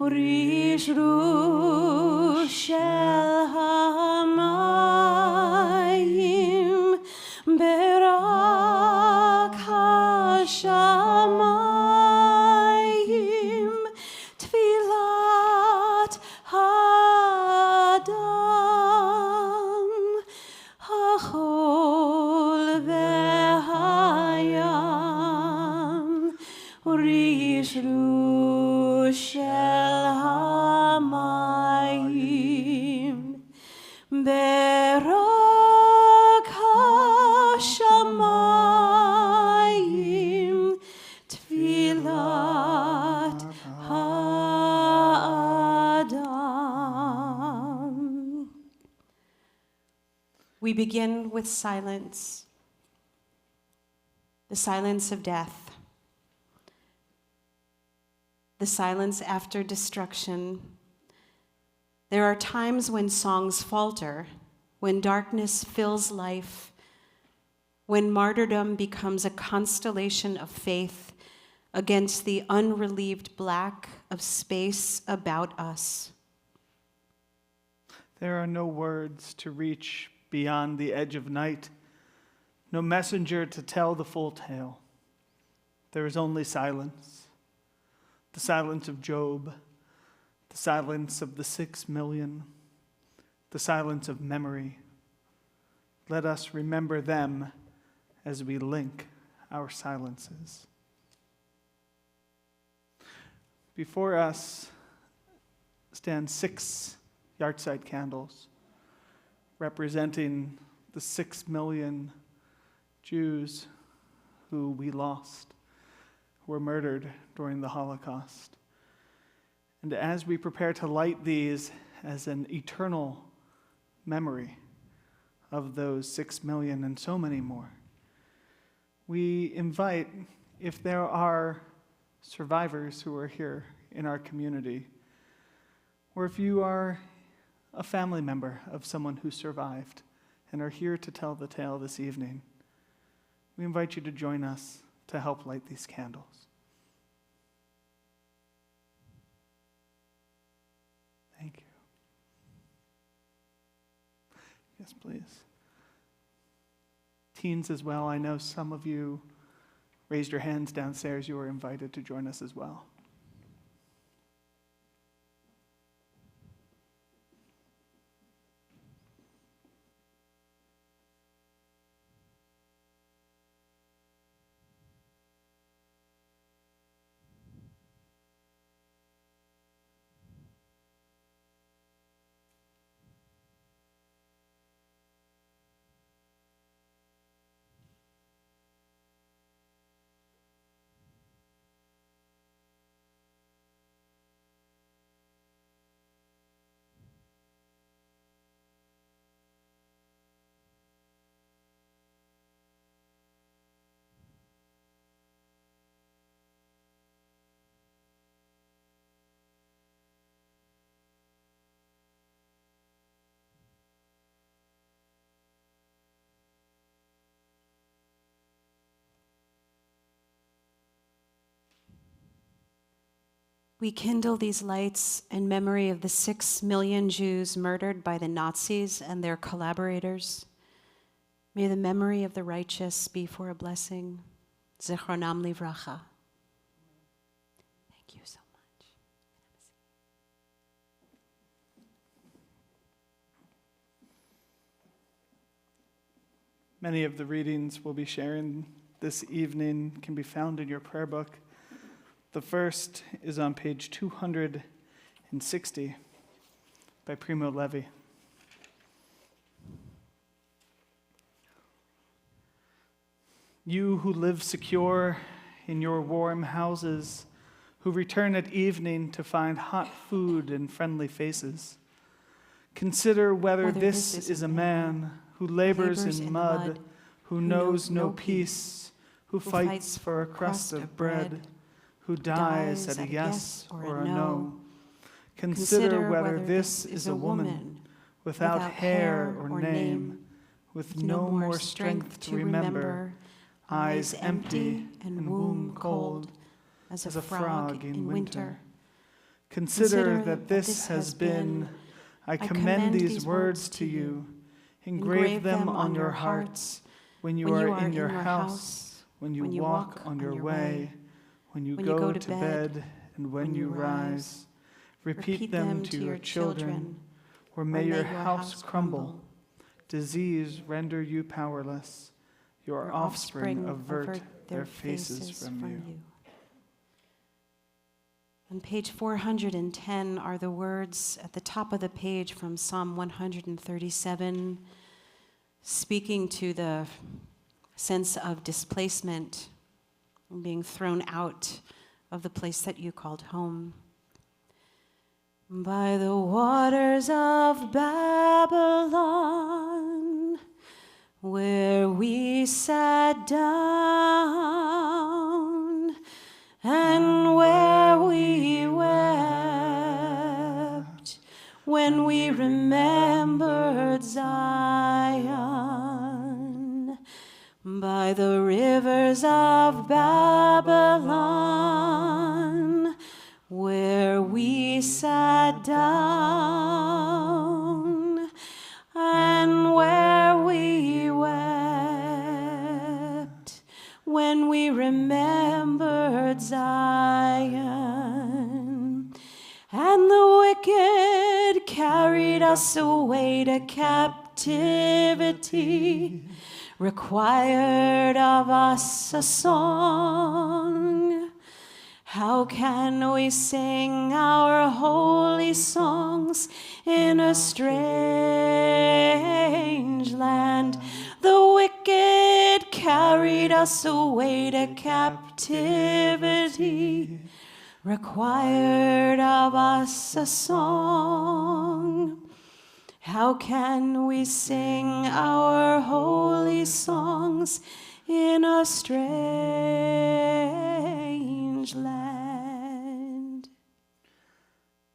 Rish Shel Hamayim Berak HaShamayim Tfilat Hadam Hachol V'Hayam Rish Shel Hamayim Berak HaShamayim Tfilat Ha'adam. We begin with silence, the silence of death, the silence after destruction. There are times when songs falter, when darkness fills life, when martyrdom becomes a constellation of faith against the unrelieved black of space about us. There are no words to reach beyond the edge of night, no messenger to tell the full tale. There is only silence, the silence of Job, the silence of the 6 million, the silence of memory. Let us remember them as we link our silences. Before us stand 6 yahrzeit candles representing the 6 million Jews who we lost, who were murdered during the Holocaust. And as we prepare to light these as an eternal memory of those 6 million and so many more, we invite, if there are survivors who are here in our community, or if you are a family member of someone who survived and are here to tell the tale this evening, we invite you to join us to help light these candles. Thank you. Yes, please. Teens as well, I know some of you raised your hands downstairs. You are invited to join us as well. We kindle these lights in memory of the 6 million Jews murdered by the Nazis and their collaborators. May the memory of the righteous be for a blessing. Zichronam livracha. Thank you so much. Many of the readings we'll be sharing this evening can be found in your prayer book. The first is on page 260 by Primo Levi. You who live secure in your warm houses, who return at evening to find hot food and friendly faces, consider whether this is a man who labors in mud, who knows no peace, who fights for a crust of bread, who dies at a yes or a no. Consider whether this is a woman without hair or name, with no more strength to remember, eyes empty and womb cold as a frog in winter. Consider that this has been. I commend these words to you. Engrave them on your hearts when you are in your house, when you walk on your way, when you go to bed, and when you rise. Repeat them to your children, or may your house crumble. Disease render you powerless. Your offspring avert their faces from you. On page 410 are the words at the top of the page from Psalm 137, speaking to the sense of displacement and being thrown out of the place that you called home. By the waters of Babylon, where we sat down, and where we wept, when we remembered Zion. By the rivers of Babylon, where we sat down, and where we wept, when we remembered Zion. And the wicked carried us away to captivity, required of us a song. How can we sing our holy songs in a strange land? The wicked carried us away to captivity, required of us a song. How can we sing our holy songs in a strange land?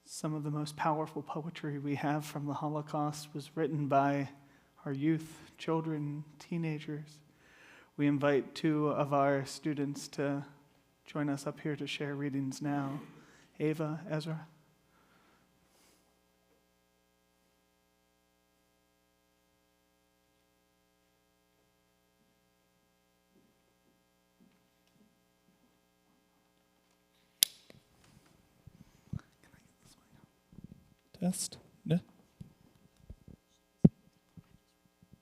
Some of the most powerful poetry we have from the Holocaust was written by our youth, children, teenagers. We invite two of our students to join us up here to share readings now. Ava, Ezra. Test. Yeah. You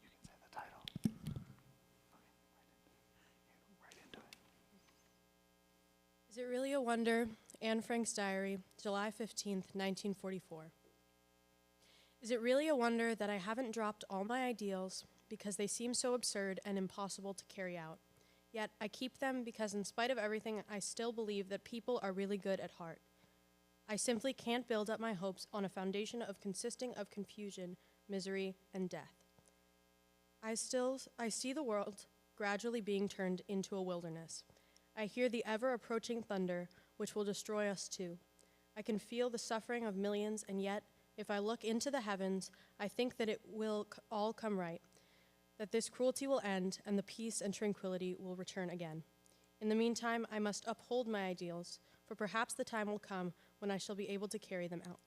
can say the title. Right into it. Is it really a wonder? Anne Frank's diary, July 15th, 1944. Is it really a wonder that I haven't dropped all my ideals because they seem so absurd and impossible to carry out? Yet I keep them because in spite of everything, I still believe that people are really good at heart. I simply can't build up my hopes on a foundation consisting of confusion, misery, and death. I see the world gradually being turned into a wilderness. I hear the ever-approaching thunder, which will destroy us too. I can feel the suffering of millions, and yet, if I look into the heavens, I think that it will all come right, that this cruelty will end, and the peace and tranquility will return again. In the meantime, I must uphold my ideals, for perhaps the time will come when I shall be able to carry them out.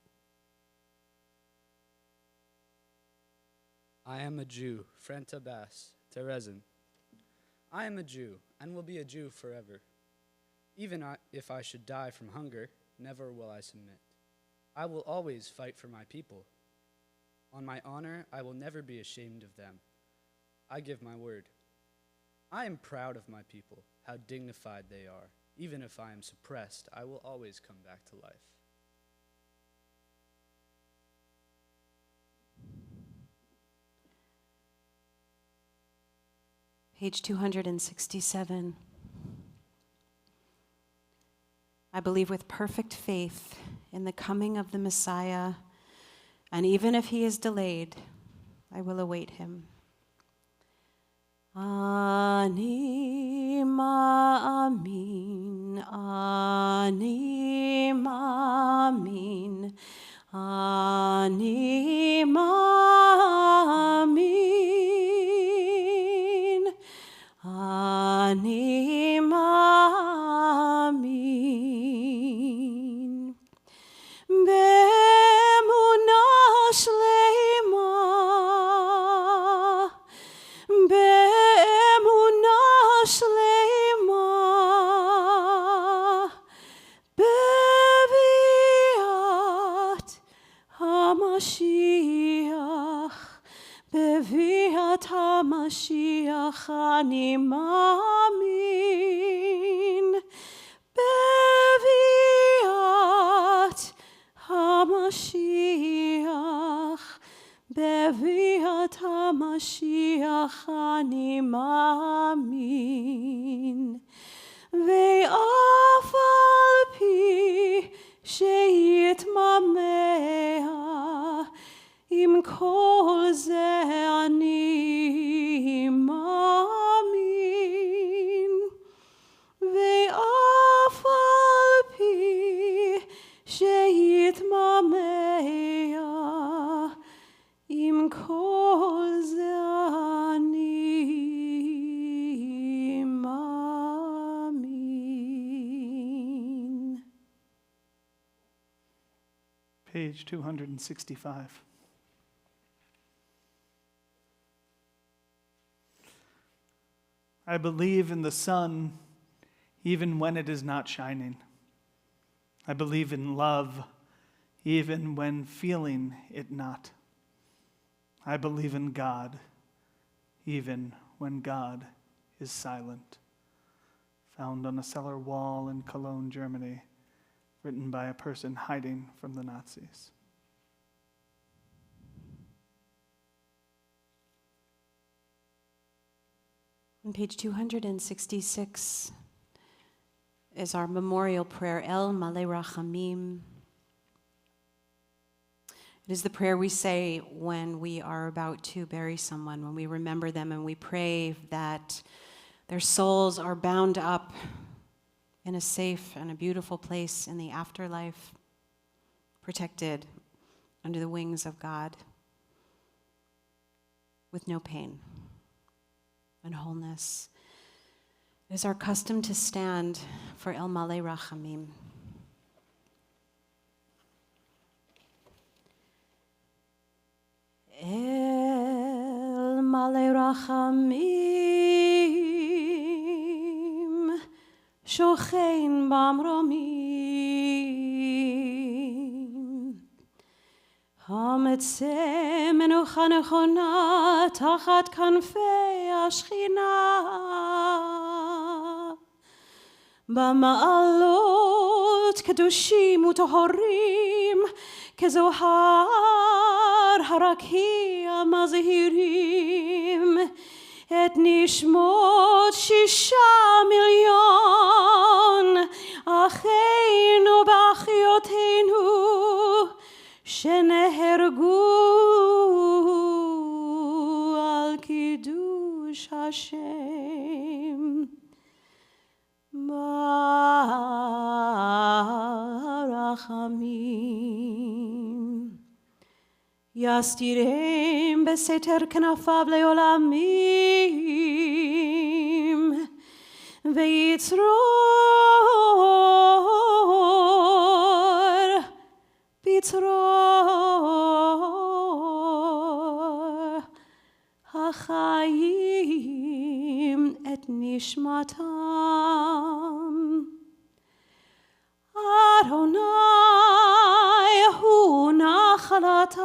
I am a Jew, Frenta Bass, Terezin. I am a Jew, and will be a Jew forever. Even if I should die from hunger, never will I submit. I will always fight for my people. On my honor, I will never be ashamed of them. I give my word. I am proud of my people, how dignified they are. Even if I am suppressed, I will always come back to life. Page 267. I believe with perfect faith in the coming of the Messiah, and even if he is delayed, I will await him. Ani ma'amin, ani ma'amin, ani ma'amin, ani ma'amin. אני מאמין בביאת המשיח, בביאת המשיח אני מאמין, ואף על פי שיתממע, עם כל זה אני מאמין, ואף על פי שיתממע, עם כל זה אני מאמין. Page 265. I believe in the sun even when it is not shining. I believe in love even when feeling it not. I believe in God even when God is silent. Found on a cellar wall in Cologne, Germany, written by a person hiding from the Nazis. On page 266 is our memorial prayer, El Malei Rachamim. It is the prayer we say when we are about to bury someone, when we remember them and we pray that their souls are bound up in a safe and a beautiful place in the afterlife, protected under the wings of God, with no pain and wholeness. It is our custom to stand for El Malei Rachamim. El Malei Rachamim, shochein במרומים, המצא מנוחה נכונה תחת כנפי השכינה, במעלות קדושים וטהורים כזוהר הרקיע מזהירים את נשמות 6 מיליון אחינו ואחיותינו שנהרגו על קידוש השם. ברחמים יסתירם בסתר כנפיו לעולמים ויצרור בצרור החיים את נשמתם. אדוני הוא נחלתם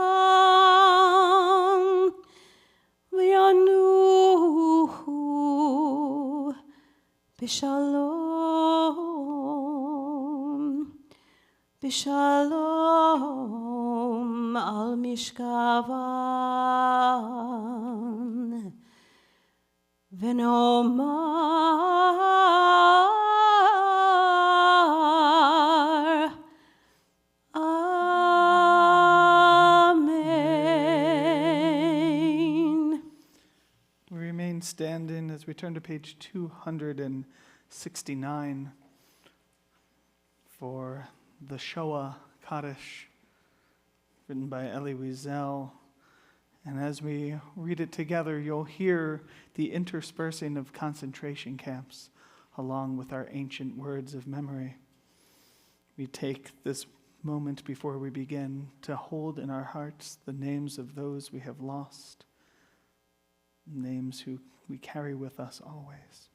וינוחו בשלום, בשלום על משכבם, ונאמר Amen. We remain standing as we turn to page 269 for the Shoah Kaddish, written by Elie Wiesel. And as we read it together, you'll hear the interspersing of concentration camps along with our ancient words of memory. We take this moment before we begin to hold in our hearts the names of those we have lost, names who we carry with us always.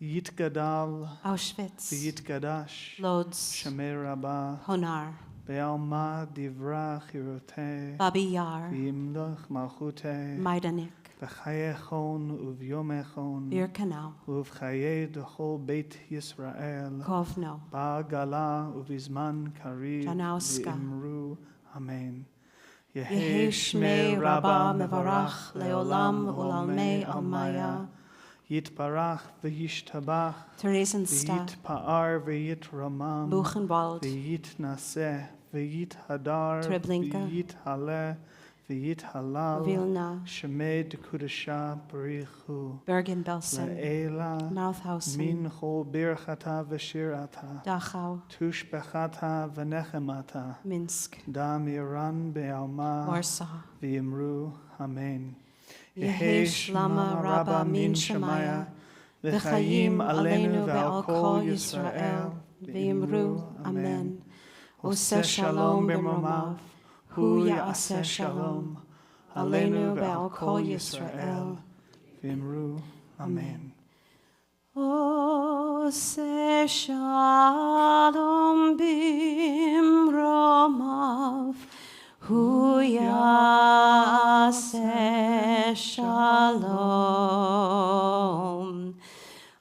Yitgadal Auschwitz, v'yitgadash Lodz, Shemei Rabbah Honar, Be'alma divra chiroteh, Babi Yar, v'yimloch malchuteh, Maidanik, v'chayechon uvyomechon, Birkanau, uv'chaye d'chol Beit Yisrael, Kovno, ba'gala uvizman kariv, Janauska. v'imru, Amen. Yehi Shmei Rabba Mevarach Leolam Ulalmei Almaya, Yitbarach v'yishtabach, Theresienstadt, v'yitpa'ar v'yitramam, Buchenwald, v'yitnaseh, v'yithadar, Treblinka, v'yithaleh, v'yithalal, Vilna, shemei d'kudasha barichu, Bergen-Belsen, la'ela, Mauthausen, min chol birchata v'shirata, Dachau, tushbechata v'nechemata, Minsk, dam iran be'alma, Warsaw, v'yimru, Amen. Yehesh Lama Rabba Min Shemaya, V'chayim Aleinu Ve'al Kol Yisrael, V'yimru, Amen. Oseh Shalom B'mromav, Hu Ya'aseh Shalom, Aleinu Ve'al Kol Yisrael, V'yimru, Amen. Oseh Shalom B'mromav, Hu Ya'aseh Shalom,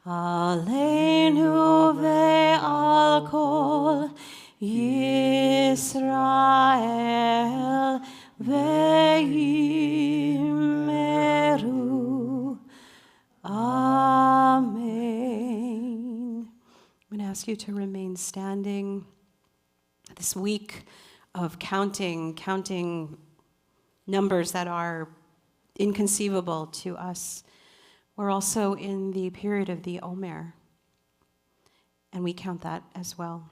Aleinu ve'al kol Yisrael ve'yimeru. Amen. I'm going to ask you to remain standing this week of counting numbers that are inconceivable to us. We're also in the period of the Omer, and we count that as well.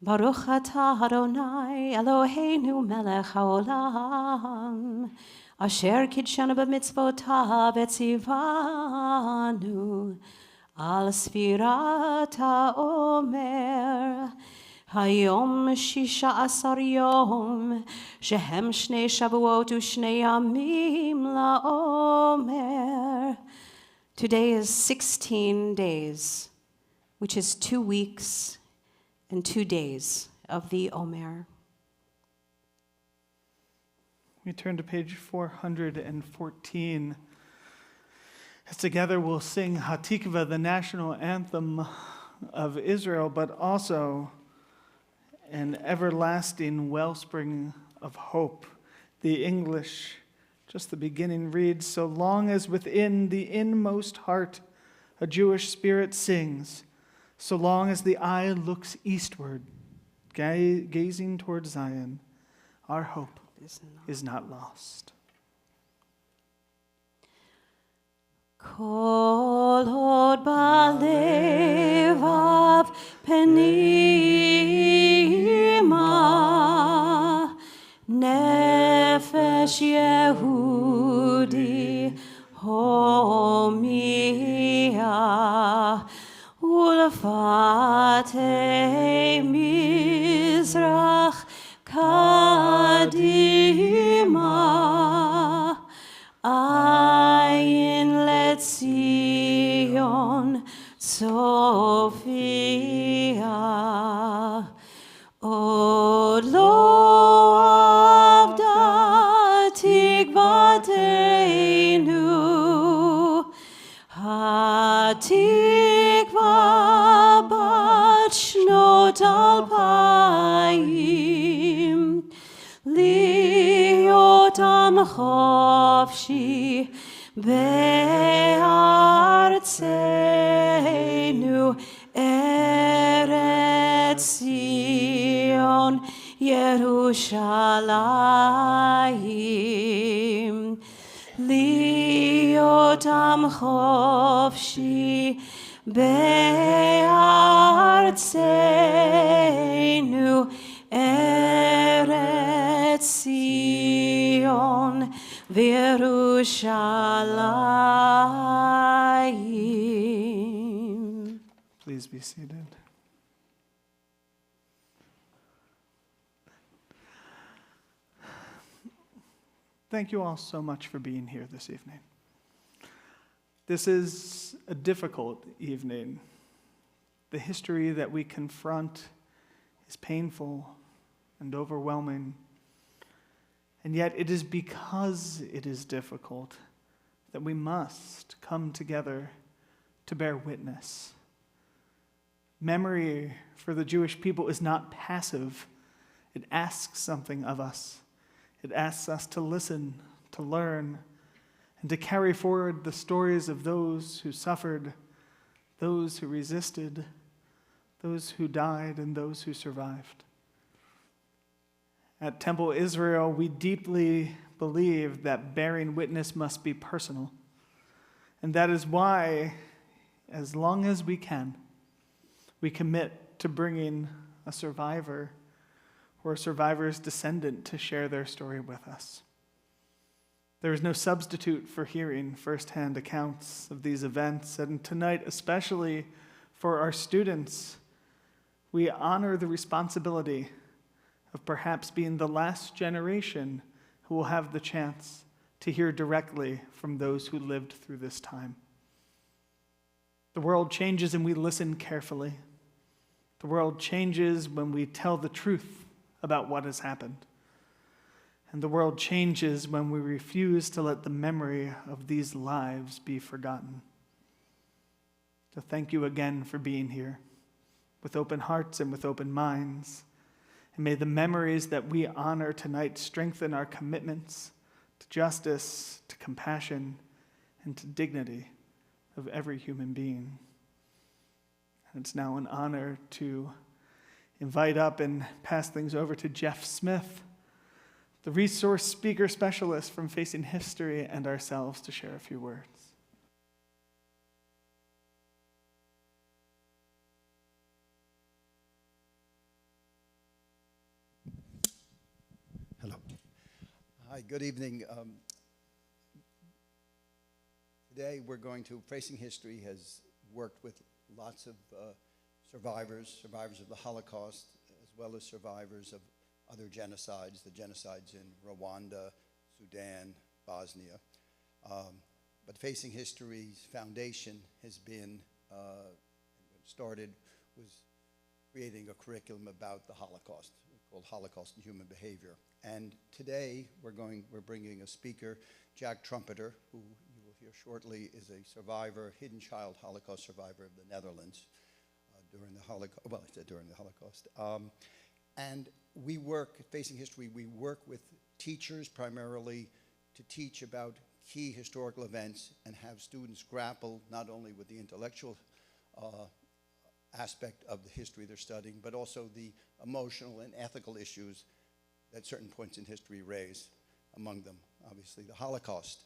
Baruch atah Adonai Eloheinu melech haolam, asher kidshanu b'mitzvotav etzivanu al sfirat haomer. Hayom shisha asar yom, shehem shnei shavuot ushnei yamim laomer. Today is 16 days, which is 2 weeks and 2 days of the Omer. We turn to page 414. As together we'll sing Hatikva, the national anthem of Israel, but also an everlasting wellspring of hope. The English, just the beginning, reads, so long as within the inmost heart a Jewish spirit sings, so long as the eye looks eastward, gazing toward Zion, our hope is not lost. Kol hod balevav penima, nefesh Yehudi homia, ulfatei mizrach kadima, ayin letzion Sophia. Od lo avda tikvateinu, hatikva bat shnot alpayim, להיות עם חופשי בארצנו, ארץ ציון ירושלים. להיות עם חופשי בארצנו, ארץ ציון וירושלים. Please be seated. Thank you all so much for being here this evening. This is a difficult evening. The history that we confront is painful and overwhelming. And yet it is because it is difficult that we must come together to bear witness. Memory for the Jewish people is not passive. It asks something of us. It asks us to listen, to learn, and to carry forward the stories of those who suffered, those who resisted, those who died, and those who survived. At Temple Israel, we deeply believe that bearing witness must be personal. And that is why, as long as we can, we commit to bringing a survivor or a survivor's descendant to share their story with us. There is no substitute for hearing firsthand accounts of these events, and tonight, especially for our students, we honor the responsibility of perhaps being the last generation who will have the chance to hear directly from those who lived through this time. The world changes and we listen carefully. The world changes when we tell the truth about what has happened. And the world changes when we refuse to let the memory of these lives be forgotten. So thank you again for being here, with open hearts and with open minds. And may the memories that we honor tonight strengthen our commitments to justice, to compassion, and to dignity of every human being. And it's now an honor to invite up and pass things over to Jeff Smith, the resource speaker specialist from Facing History, and ourselves to share a few words. Hello. Hi, good evening. Today we're going to, Facing History has worked with lots of survivors of the Holocaust, as well as survivors of other genocides, the genocides in Rwanda, Sudan, Bosnia. But Facing History's foundation has been, when it started, was creating a curriculum about the Holocaust, called Holocaust and Human Behavior. And today we're bringing a speaker, Jack Trompetter, who you will hear shortly is a survivor, hidden child Holocaust survivor of the Netherlands during the Holocaust. Well, I said during the Holocaust. And we work, Facing History, we work with teachers primarily to teach about key historical events and have students grapple not only with the intellectual aspect of the history they're studying, but also the emotional and ethical issues that certain points in history raise, among them, obviously, the Holocaust.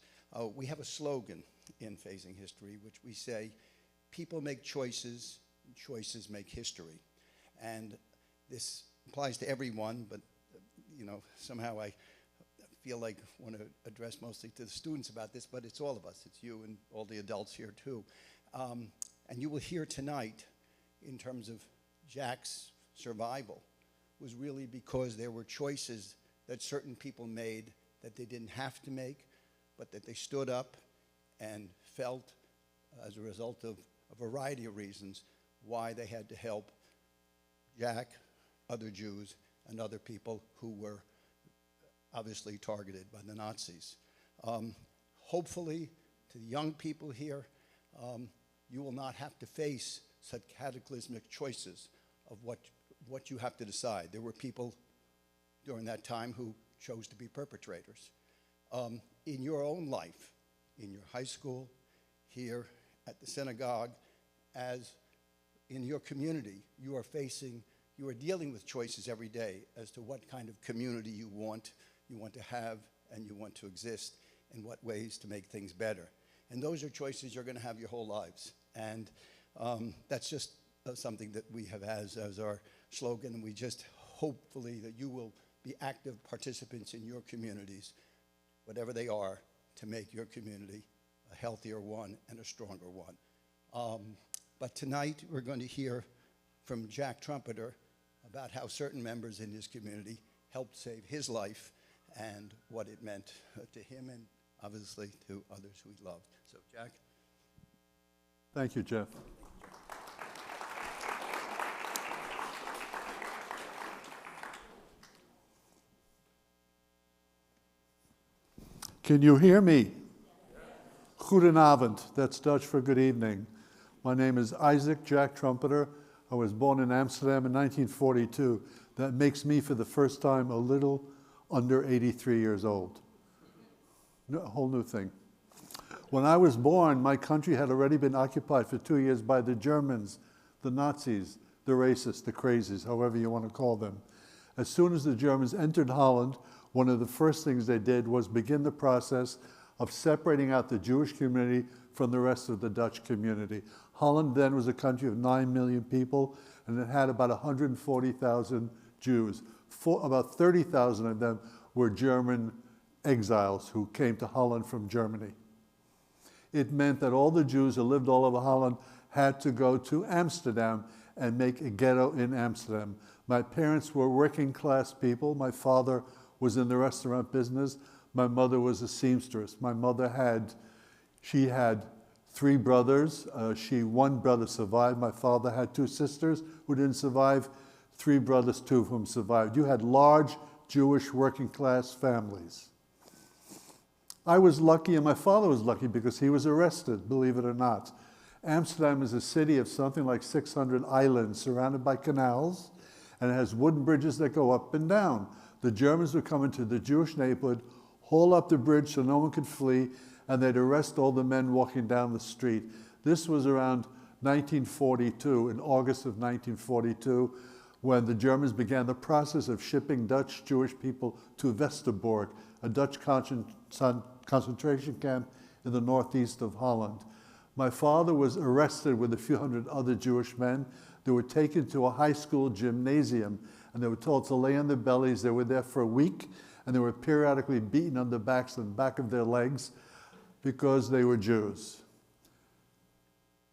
We have a slogan in Facing History, which we say, people make choices, and choices make history. And this applies to everyone, but somehow I feel like I want to address mostly to the students about this, but it's all of us. It's you and all the adults here too. And you will hear tonight, in terms of Jack's survival, was really because there were choices that certain people made that they didn't have to make, but that they stood up and felt, as a result of a variety of reasons, why they had to help Jack, other Jews, and other people who were obviously targeted by the Nazis. Hopefully, to the young people here, you will not have to face such cataclysmic choices of what you have to decide. There were people during that time who chose to be perpetrators. In your own life, in your high school, here at the synagogue, as in your community, you are dealing with choices every day as to what kind of community you want to have and you want to exist, and what ways to make things better. And those are choices you're going to have your whole lives. And that's just something that we have as our slogan, and we just hopefully that you will be active participants in your communities, whatever they are, to make your community a healthier one and a stronger one. But tonight we're going to hear from Jack Trompetter about how certain members in his community helped save his life and what it meant to him and obviously to others who he loved. So, Jack. Thank you, Jeff. Can you hear me? Goedenavond, that's Dutch for good evening. My name is Isaac Jack Trompetter. I was born in Amsterdam in 1942. That makes me, for the first time, a little under 83 years old. A whole new thing. When I was born, my country had already been occupied for 2 years by the Germans, the Nazis, the racists, the crazies, however you want to call them. As soon as the Germans entered Holland, one of the first things they did was begin the process of separating out the Jewish community from the rest of the Dutch community. Holland then was a country of 9 million people, and it had about 140,000 Jews. About 30,000 of them were German exiles who came to Holland from Germany. It meant that all the Jews who lived all over Holland had to go to Amsterdam and make a ghetto in Amsterdam. My parents were working class people. My father was in the restaurant business. My mother was a seamstress. My mother had 3 brothers. One brother survived. My father had 2 sisters who didn't survive. 3 brothers, 2 of whom survived. You had large Jewish working class families. I was lucky, and my father was lucky because he was arrested, believe it or not. Amsterdam is a city of something like 600 islands surrounded by canals, and it has wooden bridges that go up and down. The Germans would come into the Jewish neighborhood, haul up the bridge so no one could flee, and they'd arrest all the men walking down the street. This was around 1942, in August of 1942, when the Germans began the process of shipping Dutch Jewish people to Westerbork, a Dutch concentration camp in the northeast of Holland. My father was arrested with a few hundred other Jewish men. They were taken to a high school gymnasium, and they were told to lay on their bellies. They were there for a week, and they were periodically beaten on the backs and back of their legs because they were Jews.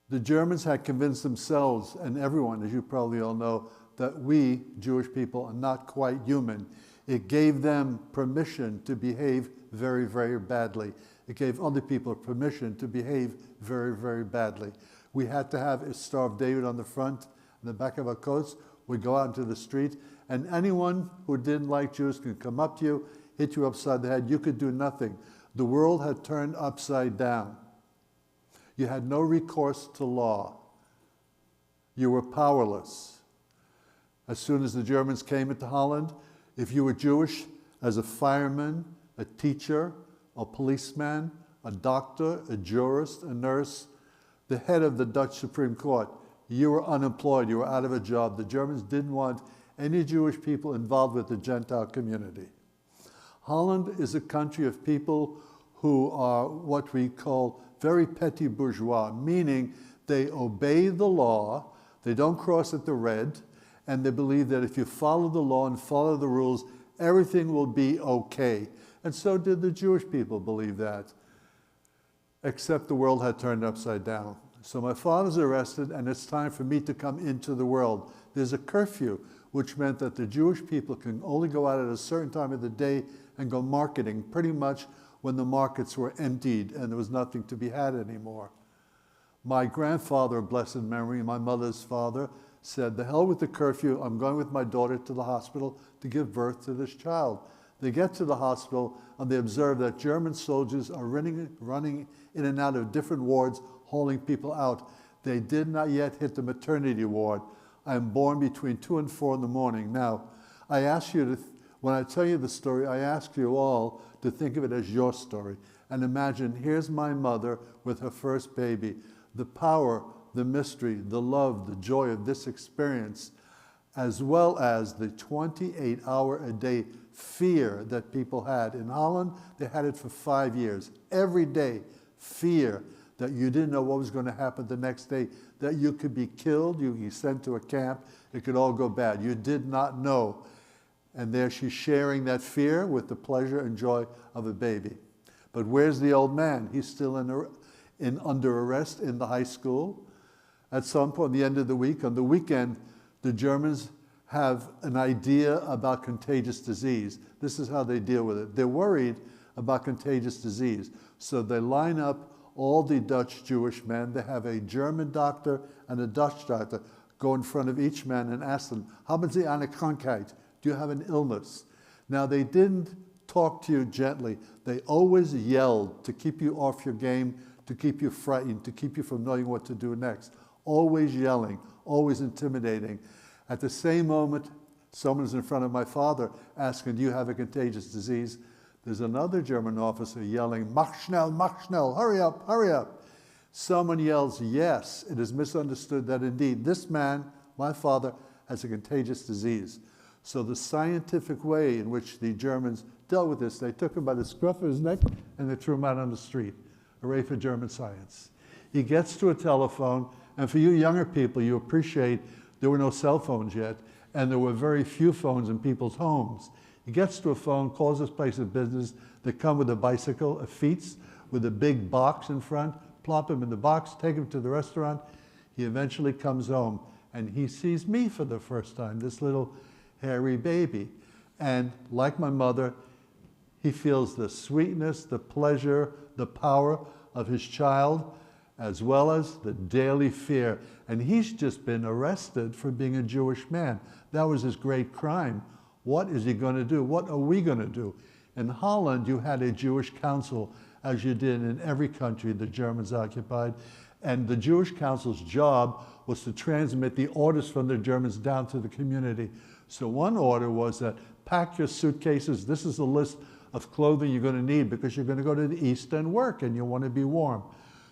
The Germans had convinced themselves, and everyone, as you probably all know, that we, Jewish people, are not quite human. It gave them permission to behave very, very badly. It gave other people permission to behave very, very badly. We had to have a Star of David on the front and the back of our coats. We'd go out into the street, and anyone who didn't like Jews could come up to you, hit you upside the head. You could do nothing. The world had turned upside down. You had no recourse to law. You were powerless. As soon as the Germans came into Holland, if you were Jewish, as a fireman, a teacher, a policeman, a doctor, a jurist, a nurse, the head of the Dutch Supreme Court, you were unemployed, you were out of a job. The Germans didn't want any Jewish people involved with the Gentile community. Holland is a country of people who are what we call very petit bourgeois, meaning they obey the law, they don't cross at the red, and they believe that if you follow the law and follow the rules, everything will be okay. And so did the Jewish people believe that, except the world had turned upside down. So my father's arrested, and it's time for me to come into the world. There's a curfew, which meant that the Jewish people can only go out at a certain time of the day and go marketing, pretty much when the markets were emptied and there was nothing to be had anymore. My grandfather, blessed memory, my mother's father, said, "The hell with the curfew, I'm going with my daughter to the hospital to give birth to this child." They get to the hospital and they observe that German soldiers are running in and out of different wards, hauling people out. They did not yet hit the maternity ward. I am born between 2 and 4 in the morning. Now, I ask you to, when I tell you the story, I ask you all to think of it as your story. And imagine, here's my mother with her first baby. The power, the mystery, the love, the joy of this experience, as well as the 28-hour-a-day fear that people had. In Holland, they had it for 5 years. Every day, fear that you didn't know what was going to happen the next day, that you could be killed, you could be sent to a camp, it could all go bad. You did not know. And there she's sharing that fear with the pleasure and joy of a baby. But where's the old man? He's still under arrest in the high school. At some point, at the end of the week, on the weekend, the Germans have an idea about contagious disease. This is how they deal with it. They're worried about contagious disease. So they line up all the Dutch Jewish men. They have a German doctor and a Dutch doctor go in front of each man and ask them, "Haben Sie eine Krankheit? Do you have an illness?" Now, they didn't talk to you gently. They always yelled to keep you off your game, to keep you frightened, to keep you from knowing what to do next. Always yelling, always intimidating. At the same moment, someone's in front of my father asking, do you have a contagious disease? There's another German officer yelling, mach schnell, hurry up, hurry up. Someone yells, yes, it is misunderstood that indeed this man, my father, has a contagious disease. So the scientific way in which the Germans dealt with this, they took him by the scruff of his neck and they threw him out on the street. Hooray for German science. He gets to a telephone, and for you younger people, you appreciate there were no cell phones yet, and there were very few phones in people's homes. He gets to a phone, calls his place of business. They come with a bicycle, a Fiets, with a big box in front, plop him in the box, take him to the restaurant. He eventually comes home, and he sees me for the first time, this little hairy baby. And like my mother, he feels the sweetness, the pleasure, the power of his child, as well as the daily fear. And he's just been arrested for being a Jewish man. That was his great crime. What is he going to do? What are we going to do? In Holland, you had a Jewish council, as you did in every country the Germans occupied. And the Jewish council's job was to transmit the orders from the Germans down to the community. So one order was that pack your suitcases. This is a list of clothing you're going to need because you're going to go to the East and work and you want to be warm.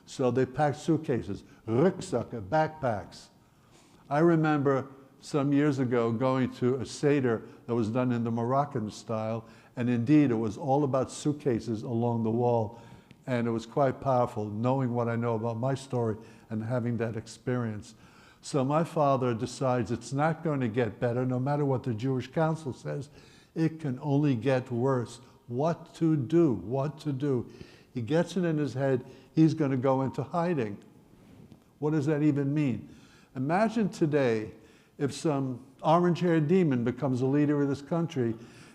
So they packed suitcases, Rucksäcke, backpacks. I remember some years ago going to a Seder that was done in the Moroccan style, and indeed it was all about suitcases along the wall. And it was quite powerful, knowing what I know about my story and having that experience. So my father decides it's not going to get better, no matter what the Jewish council says. It can only get worse. What to do? What to do? He gets it in his head, he's going to go into hiding. What does that even mean? Imagine today if some orange-haired demon becomes a leader of this country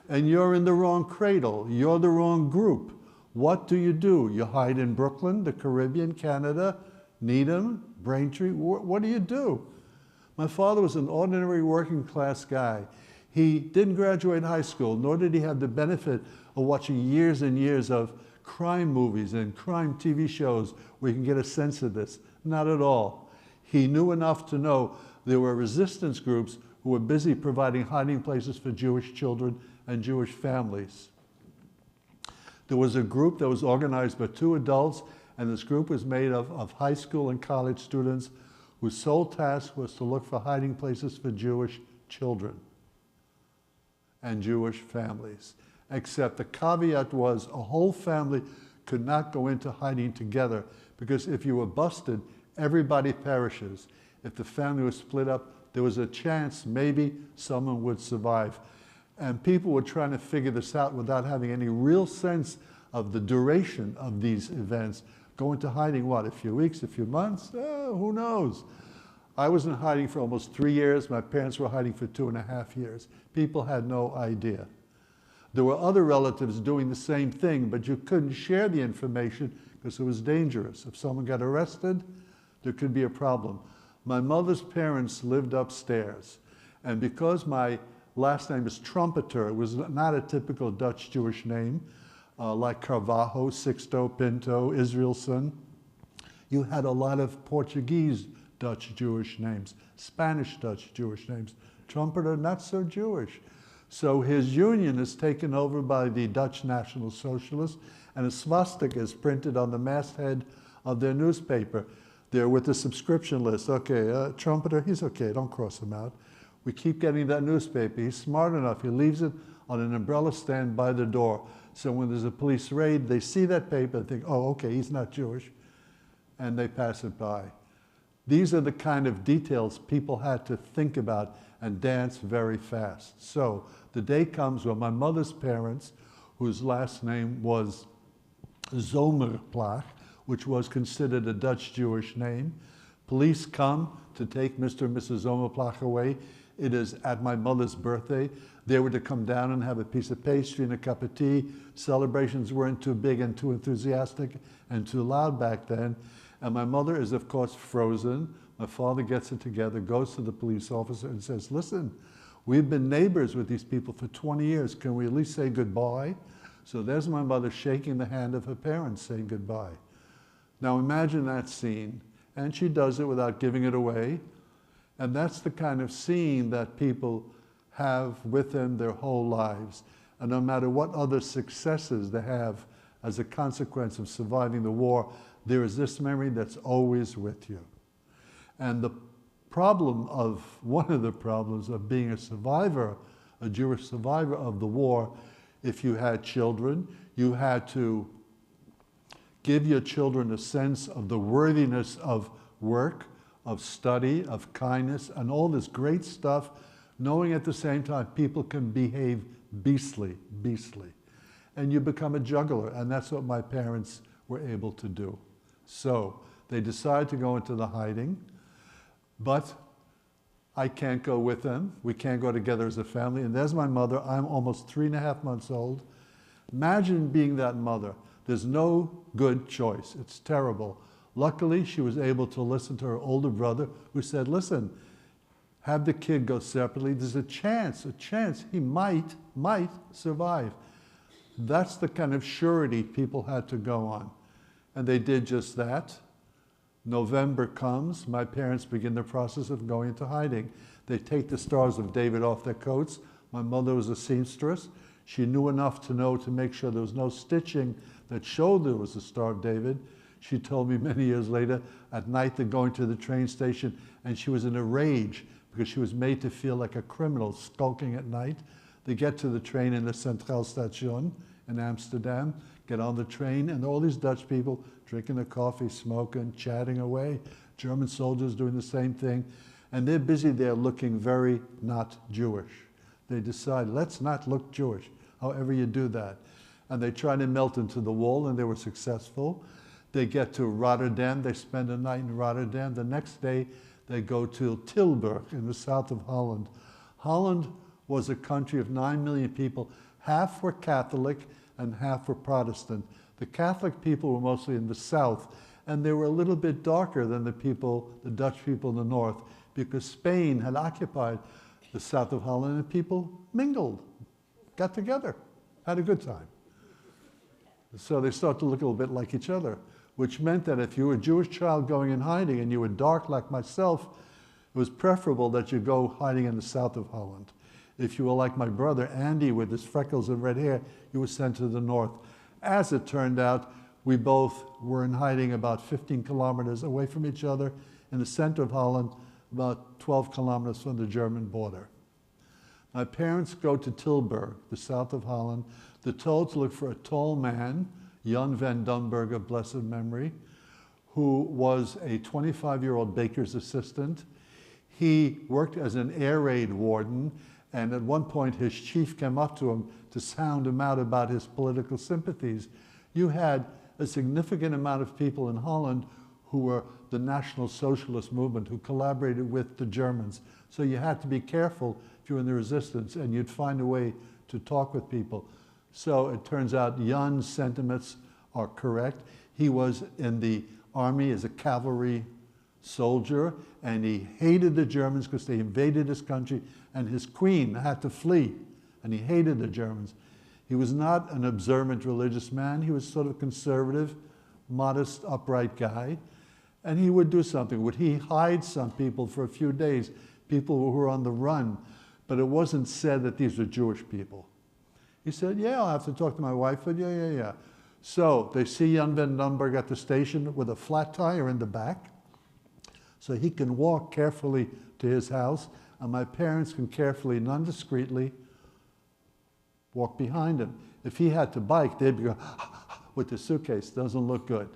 and you're in the wrong cradle, you're the wrong group. What do? You hide in Brooklyn, the Caribbean, Canada, Needham, Braintree. What do? My father was an ordinary working class guy. He didn't graduate high school, nor did he have the benefit of watching years and years of crime movies and crime TV shows where you can get a sense of this. Not at all. He knew enough to know there were resistance groups who were busy providing hiding places for Jewish children and Jewish families. There was a group that was organized by 2 adults, and this group was made of high school and college students whose sole task was to look for hiding places for Jewish children and Jewish families. Except the caveat was a whole family could not go into hiding together, because if you were busted, everybody perishes. If the family was split up, there was a chance maybe someone would survive. And people were trying to figure this out without having any real sense of the duration of these events. Go into hiding, what, a few weeks, a few months? Who knows? I was in hiding for almost 3 years. My parents were hiding for 2.5 years. People had no idea. There were other relatives doing the same thing, but you couldn't share the information because it was dangerous. If someone got arrested, there could be a problem. My mother's parents lived upstairs, and because my last name is Trompetter, it was not a typical Dutch Jewish name, like Carvalho, Sixto, Pinto, Israelson. You had a lot of Portuguese Dutch Jewish names, Spanish Dutch Jewish names. Trompetter, not so Jewish. So his union is taken over by the Dutch National Socialists, and a swastika is printed on the masthead of their newspaper. They're with the subscription list. Okay, Trompetter, he's okay, don't cross him out. We keep getting that newspaper. He's smart enough, he leaves it on an umbrella stand by the door. So when there's a police raid, they see that paper and think, oh, okay, he's not Jewish, and they pass it by. These are the kind of details people had to think about and dance very fast. So the day comes when my mother's parents, whose last name was Zomerplach, which was considered a Dutch Jewish name, police come to take Mr. and Mrs. Zomerplach away. It is at my mother's birthday. They were to come down and have a piece of pastry and a cup of tea. Celebrations weren't too big and too enthusiastic and too loud back then. And my mother is, of course, frozen. My father gets it together, goes to the police officer and says, listen, we've been neighbors with these people for 20 years. Can we at least say goodbye? So there's my mother shaking the hand of her parents, saying goodbye. Now imagine that scene, and she does it without giving it away, and that's the kind of scene that people have with them their whole lives. And no matter what other successes they have as a consequence of surviving the war, there is this memory that's always with you. And one of the problems of being a survivor, a Jewish survivor of the war, if you had children, you had to give your children a sense of the worthiness of work, of study, of kindness, and all this great stuff, knowing at the same time people can behave beastly. And you become a juggler, and that's what my parents were able to do. So they decide to go into the hiding, but I can't go with them. We can't go together as a family. And there's my mother. I'm almost 3.5 months old. Imagine being that mother. There's no good choice. It's terrible. Luckily, she was able to listen to her older brother who said, listen, have the kid go separately. There's a chance he might survive. That's the kind of surety people had to go on. And they did just that. November comes, my parents begin the process of going into hiding. They take the Stars of David off their coats. My mother was a seamstress. She knew enough to know to make sure there was no stitching that showed there was a Star of David. She told me many years later, at night they're going to the train station, and she was in a rage because she was made to feel like a criminal skulking at night. They get to the train in the Centraal Station in Amsterdam, get on the train, and all these Dutch people drinking their coffee, smoking, chatting away. German soldiers doing the same thing. And they're busy there looking very not Jewish. They decide, let's not look Jewish, however you do that. And they try to melt into the wall, and they were successful. They get to Rotterdam. They spend a night in Rotterdam. The next day, they go to Tilburg in the south of Holland. Holland was a country of 9 million people. Half were Catholic and half were Protestant. The Catholic people were mostly in the south, and they were a little bit darker than the Dutch people in the north, because Spain had occupied the south of Holland, and people mingled, got together, had a good time. So they started to look a little bit like each other, which meant that if you were a Jewish child going in hiding and you were dark like myself, it was preferable that you go hiding in the south of Holland. If you were like my brother, Andy, with his freckles and red hair, you were sent to the north. As it turned out, we both were in hiding about 15 kilometers away from each other in the center of Holland, about 12 kilometers from the German border. My parents go to Tilburg, the south of Holland. They're told to look for a tall man, Jan van Dunberg of blessed memory, who was a 25-year-old baker's assistant. He worked as an air raid warden, and at one point his chief came up to him to sound him out about his political sympathies. You had a significant amount of people in Holland who were the National Socialist movement, who collaborated with the Germans. So you had to be careful if you were in the resistance, and you'd find a way to talk with people. So it turns out Jan's sentiments are correct. He was in the army as a cavalry soldier, and he hated the Germans because they invaded his country, and his queen had to flee, and he hated the Germans. He was not an observant religious man. He was sort of conservative, modest, upright guy, and he would do something. Would he hide some people for a few days, people who were on the run, but it wasn't said that these were Jewish people. He said, yeah, I'll have to talk to my wife, but yeah. So they see Jan van Dunberg at the station with a flat tire in the back, so he can walk carefully to his house, and my parents can carefully, non-discreetly, walk behind him. If he had to bike, they'd be going with the suitcase. Doesn't look good.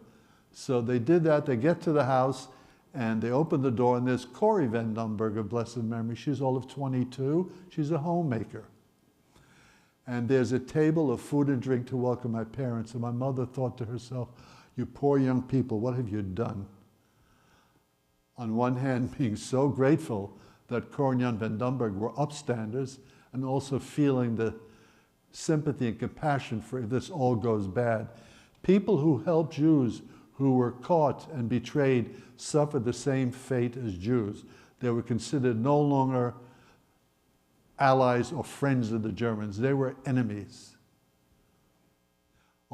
So they did that. They get to the house, and they open the door, and there's Corrie van Dunberg of blessed memory. She's all of 22. She's a homemaker. And there's a table of food and drink to welcome my parents. And my mother thought to herself, you poor young people, what have you done? On one hand, being so grateful that Corrie and Jan van Dunberg were upstanders, and also feeling the sympathy and compassion for if this all goes bad. People who helped Jews who were caught and betrayed suffered the same fate as Jews. They were considered no longer allies or friends of the Germans. They were enemies.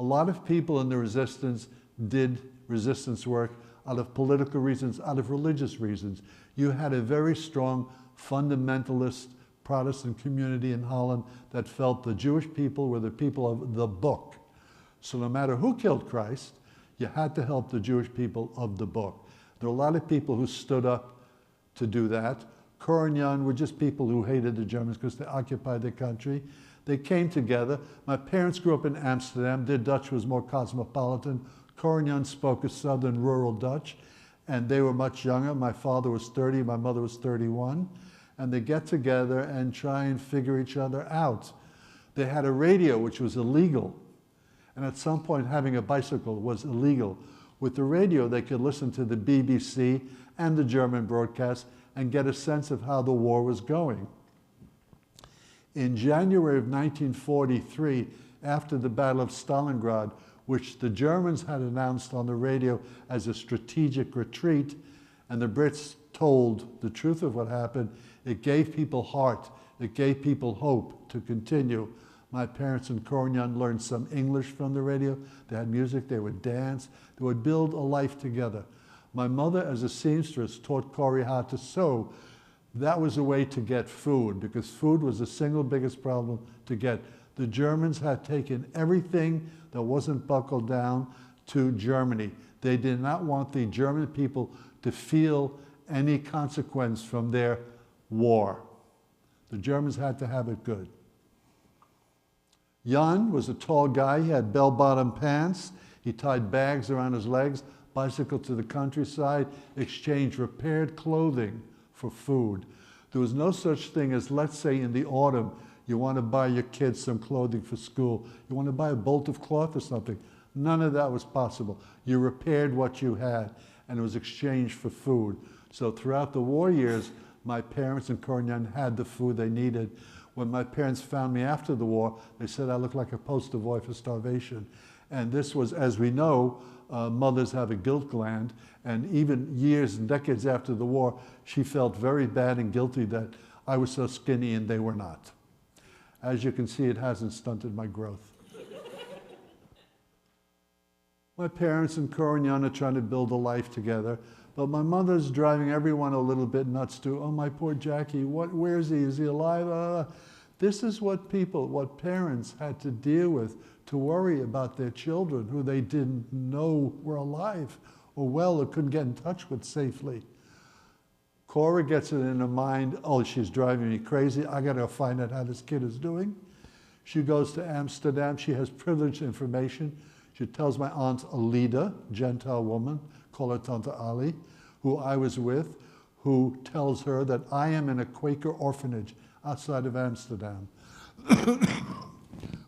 A lot of people in the resistance did resistance work out of political reasons, out of religious reasons. You had a very strong fundamentalist Protestant community in Holland that felt the Jewish people were the people of the book. So no matter who killed Christ, you had to help the Jewish people of the book. There were a lot of people who stood up to do that. Cor and Jan were just people who hated the Germans because they occupied the country. They came together. My parents grew up in Amsterdam. Their Dutch was more cosmopolitan. Cor and Jan spoke a southern rural Dutch, and they were much younger. My father was 30, my mother was 31. And they get together and try and figure each other out. They had a radio, which was illegal. And at some point, having a bicycle was illegal. With the radio, they could listen to the BBC and the German broadcast and get a sense of how the war was going. In January of 1943, after the Battle of Stalingrad, which the Germans had announced on the radio as a strategic retreat, and the Brits told the truth of what happened, it gave people heart, it gave people hope to continue. My parents and Cor and Jan learned some English from the radio. They had music, they would dance, they would build a life together. My mother, as a seamstress, taught Corey how to sew. That was a way to get food, because food was the single biggest problem to get. The Germans had taken everything that wasn't buckled down to Germany. They did not want the German people to feel any consequence from their war. The Germans had to have it good. Jan was a tall guy. He had bell-bottom pants. He tied bags around his legs, bicycled to the countryside, exchanged repaired clothing for food. There was no such thing as, let's say in the autumn, you want to buy your kids some clothing for school. You want to buy a bolt of cloth or something. None of that was possible. You repaired what you had, and it was exchanged for food. So throughout the war years, my parents and Cor and Jan had the food they needed. When my parents found me after the war, they said I looked like a poster boy for starvation. And this was, as we know, mothers have a guilt gland, and even years and decades after the war, she felt very bad and guilty that I was so skinny and they were not. As you can see, it hasn't stunted my growth. My parents and Cor and Jan are trying to build a life together, but my mother's driving everyone a little bit nuts too. Oh, my poor Jackie, where is he? Is he alive? This is what parents had to deal with, to worry about their children who they didn't know were alive or well or couldn't get in touch with safely. Cora gets it in her mind, oh, she's driving me crazy. I got to find out how this kid is doing. She goes to Amsterdam. She has privileged information. She tells my aunt Alida, Gentile woman, call her Tante Ali, who I was with, who tells her that I am in a Quaker orphanage outside of Amsterdam.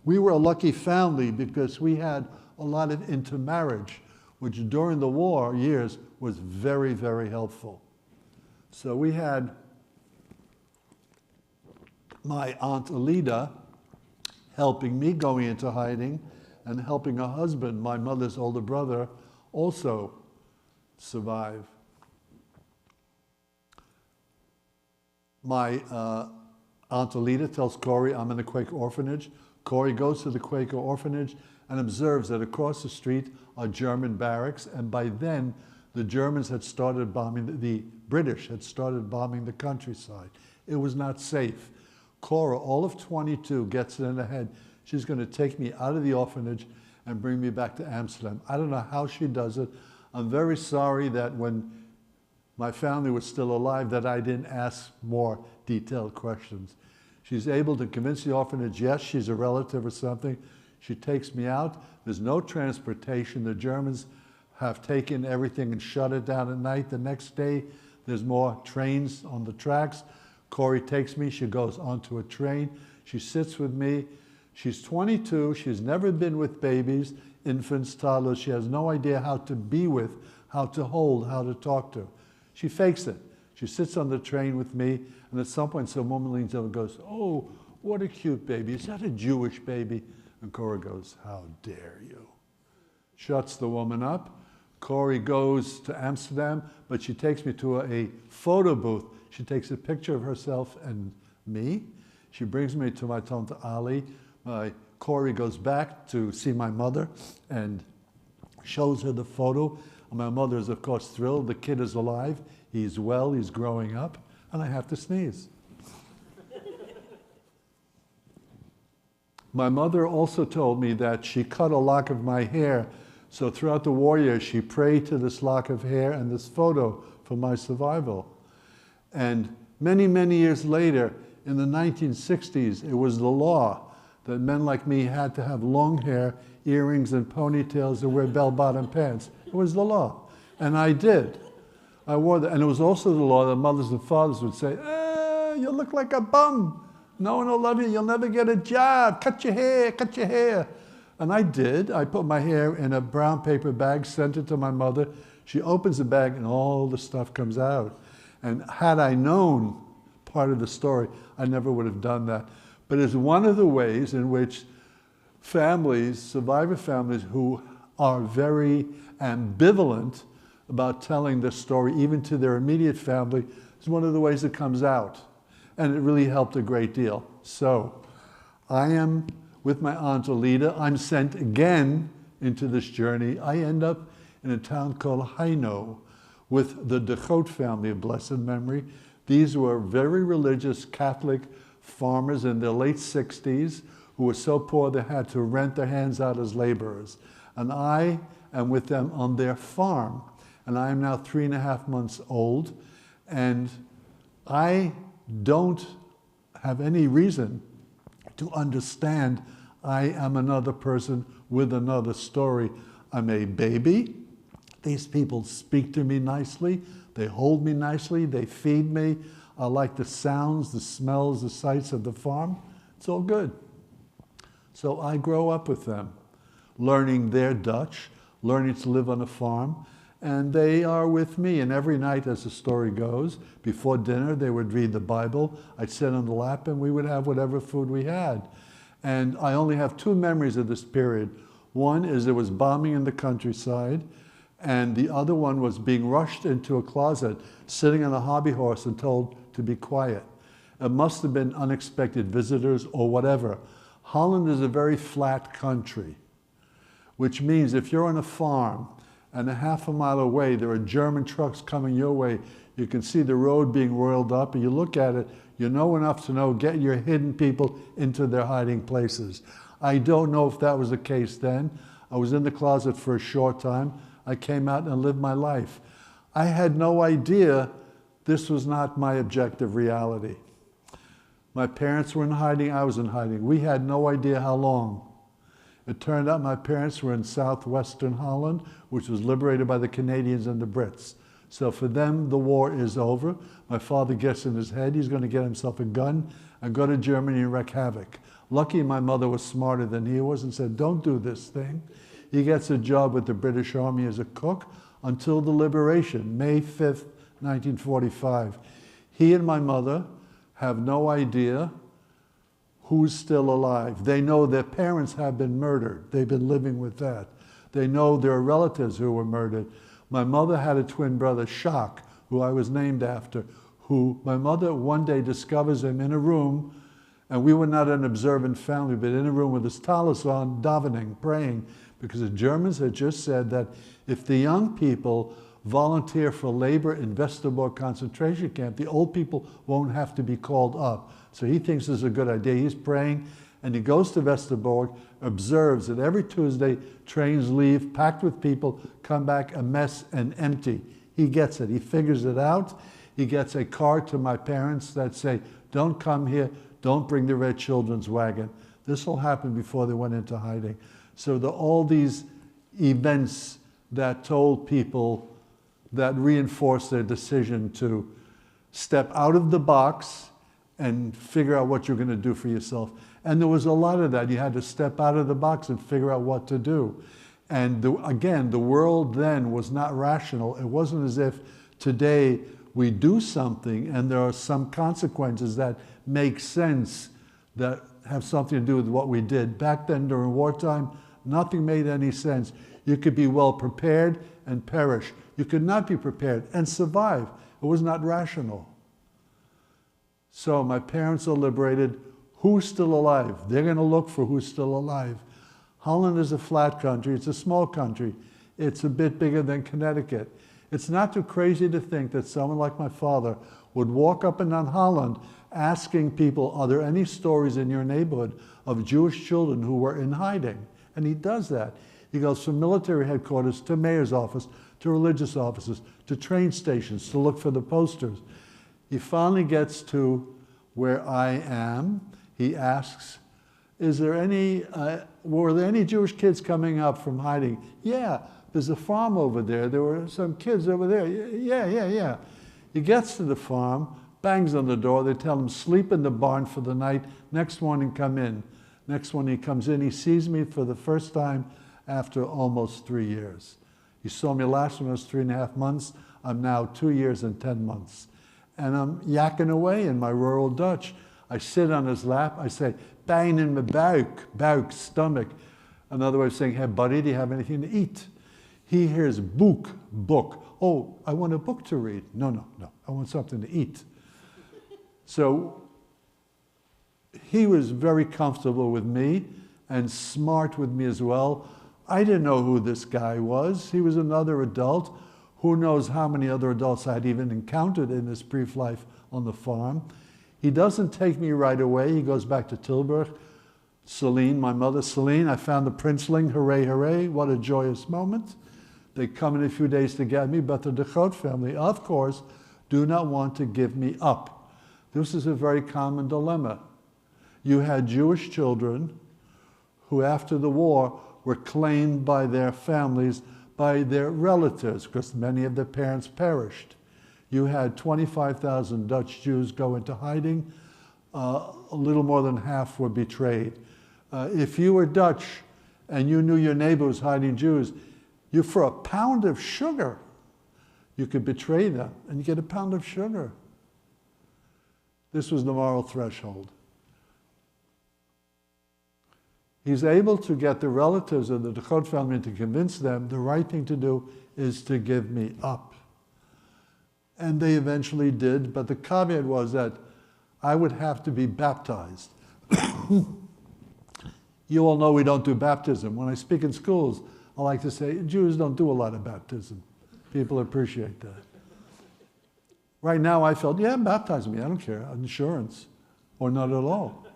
We were a lucky family because we had a lot of intermarriage, which during the war years was very, very helpful. So we had my Aunt Alida helping me going into hiding and helping her husband, my mother's older brother, also survive. My Aunt Alida tells Corey, I'm in a Quaker orphanage. Corey goes to the Quaker orphanage and observes that across the street are German barracks, and by then the Germans had started bombing, the British had started bombing the countryside. It was not safe. Cora, all of 22, gets it in her head. She's going to take me out of the orphanage and bring me back to Amsterdam. I don't know how she does it. I'm very sorry that when my family was still alive that I didn't ask more detailed questions. She's able to convince the orphanage, yes, she's a relative or something. She takes me out. There's no transportation. The Germans have taken everything and shut it down at night. The next day, there's more trains on the tracks. Corey takes me. She goes onto a train. She sits with me. She's 22. She's never been with babies, infants, toddlers. She has no idea how to be with, how to hold, how to talk to. She fakes it. She sits on the train with me, and at some point some woman leans over and goes, oh, what a cute baby. Is that a Jewish baby? And Cora goes, how dare you? Shuts the woman up. Corey goes to Amsterdam, but she takes me to a photo booth. She takes a picture of herself and me. She brings me to my Tante Ali, my Corey goes back to see my mother and shows her the photo. And my mother is, of course, thrilled. The kid is alive. He's well. He's growing up. And I have to sneeze. My mother also told me that she cut a lock of my hair. So throughout the war years, she prayed to this lock of hair and this photo for my survival. And many, many years later, in the 1960s, it was the law that men like me had to have long hair, earrings, and ponytails, and wear bell-bottom pants. It was the law. And I did. I wore that. And it was also the law that mothers and fathers would say, you look like a bum. No one will love you. You'll never get a job. Cut your hair, cut your hair. And I did. I put my hair in a brown paper bag, sent it to my mother. She opens the bag, and all the stuff comes out. And had I known part of the story, I never would have done that. But it's one of the ways in which families, survivor families, who are very ambivalent about telling their story, even to their immediate family, is one of the ways it comes out. And it really helped a great deal. So I am with my Aunt Alida. I'm sent again into this journey. I end up in a town called Haino with the De Groot family of blessed memory. These were very religious Catholic farmers in their late 60s who were so poor they had to rent their hands out as laborers. And I am with them on their farm. And I am now 3.5 months old. And I don't have any reason to understand I am another person with another story. I'm a baby. These people speak to me nicely. They hold me nicely. They feed me. I like the sounds, the smells, the sights of the farm. It's all good. So I grow up with them, learning their Dutch, learning to live on a farm. And they are with me. And every night, as the story goes, before dinner, they would read the Bible. I'd sit on the lap, and we would have whatever food we had. And I only have 2 memories of this period. One is there was bombing in the countryside, and the other one was being rushed into a closet, sitting on a hobby horse and told to be quiet. It must have been unexpected visitors or whatever. Holland is a very flat country, which means if you're on a farm and a half a mile away, there are German trucks coming your way, you can see the road being roiled up, and you look at it, you know enough to know, get your hidden people into their hiding places. I don't know if that was the case then. I was in the closet for a short time. I came out and lived my life. I had no idea this was not my objective reality. My parents were in hiding, I was in hiding. We had no idea how long. It turned out my parents were in southwestern Holland, which was liberated by the Canadians and the Brits. So for them, the war is over. My father gets in his head, he's going to get himself a gun and go to Germany and wreak havoc. Lucky my mother was smarter than he was and said, don't do this thing. He gets a job with the British Army as a cook until the liberation, May 5th, 1945. He and my mother have no idea who's still alive. They know their parents have been murdered. They've been living with that. They know their relatives who were murdered. My mother had a twin brother, Shock, who I was named after, who my mother one day discovers him in a room, and we were not an observant family, but in a room with his tallis on, davening, praying, because the Germans had just said that if the young people volunteer for labor in Westerbork concentration camp, the old people won't have to be called up. So he thinks this is a good idea. He's praying, and he goes to Westerbork, observes that every Tuesday trains leave, packed with people, come back a mess and empty. He gets it. He figures it out. He gets a card to my parents that say, don't come here, don't bring the red children's wagon. This will happen before they went into hiding. So all these events that told people, that reinforced their decision to step out of the box and figure out what you're going to do for yourself. And there was a lot of that. You had to step out of the box and figure out what to do. And again, the world then was not rational. It wasn't as if today we do something and there are some consequences that make sense, that have something to do with what we did. Back then, during wartime, nothing made any sense. You could be well prepared and perish. You could not be prepared and survive. It was not rational. So my parents are liberated. Who's still alive? They're going to look for who's still alive. Holland is a flat country. It's a small country. It's a bit bigger than Connecticut. It's not too crazy to think that someone like my father would walk up and down Holland asking people, are there any stories in your neighborhood of Jewish children who were in hiding? And he does that. He goes from military headquarters to mayor's office, to religious offices, to train stations to look for the posters. He finally gets to where I am. He asks, were there any Jewish kids coming up from hiding? Yeah, there's a farm over there. There were some kids over there. Yeah. He gets to the farm, bangs on the door. They tell him, sleep in the barn for the night. Next morning, come in. Next morning, he comes in. He sees me for the first time after almost 3 years. He saw me last when I was 3.5 months. I'm now 2 years and 10 months. And I'm yakking away in my rural Dutch. I sit on his lap. I say, pijn in mijn buik, stomach. Another way of saying, hey, buddy, do you have anything to eat? He hears book. Oh, I want a book to read. No. I want something to eat. So he was very comfortable with me and smart with me as well. I didn't know who this guy was. He was another adult. Who knows how many other adults I had even encountered in this brief life on the farm. He doesn't take me right away. He goes back to Tilburg. Celine, my mother, Celine, I found the princeling. Hooray, hooray. What a joyous moment. They come in a few days to get me, but the De Groot family, of course, do not want to give me up. This is a very common dilemma. You had Jewish children who, after the war, were claimed by their families, by their relatives, because many of their parents perished. You had 25,000 Dutch Jews go into hiding. A little more than half were betrayed. If you were Dutch and you knew your neighbor was hiding Jews, for a pound of sugar, you could betray them, and you get a pound of sugar. This was the moral threshold. He's able to get the relatives of the De Groot family to convince them the right thing to do is to give me up. And they eventually did, but the caveat was that I would have to be baptized. You all know we don't do baptism. When I speak in schools, I like to say, Jews don't do a lot of baptism. People appreciate that. Right now I felt, yeah, baptize me, I don't care, insurance, or not at all.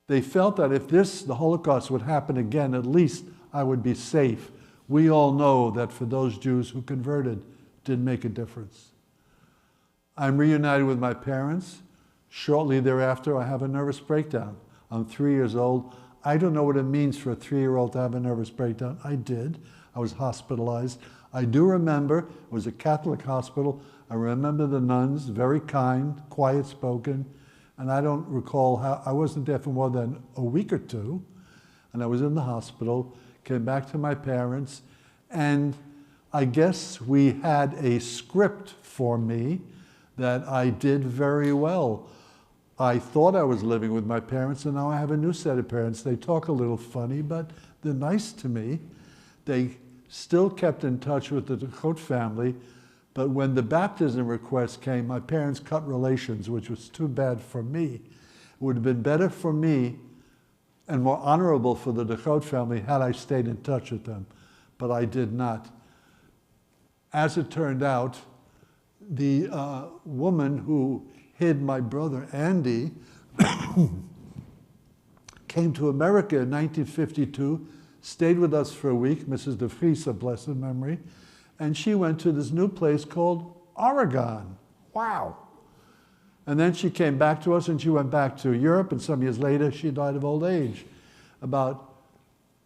They felt that if the Holocaust would happen again, at least I would be safe. We all know that for those Jews who converted, it didn't make a difference. I'm reunited with my parents. Shortly thereafter, I have a nervous breakdown. I'm 3 years old. I don't know what it means for a 3-year-old to have a nervous breakdown. I did. I was hospitalized. I do remember, it was a Catholic hospital. I remember the nuns, very kind, quiet spoken. And I don't recall how, I wasn't there for more than a week or two. And I was in the hospital, came back to my parents, and I guess we had a script for me that I did very well. I thought I was living with my parents, and now I have a new set of parents. They talk a little funny, but they're nice to me. They still kept in touch with the De Groot family, but when the baptism request came, my parents cut relations, which was too bad for me. It would have been better for me and more honorable for the De Groot family had I stayed in touch with them, but I did not. As it turned out, the woman who hid my brother Andy came to America in 1952, stayed with us for a week, Mrs. de Vries of blessed memory, and she went to this new place called Oregon. Wow. And then she came back to us and she went back to Europe, and some years later she died of old age. About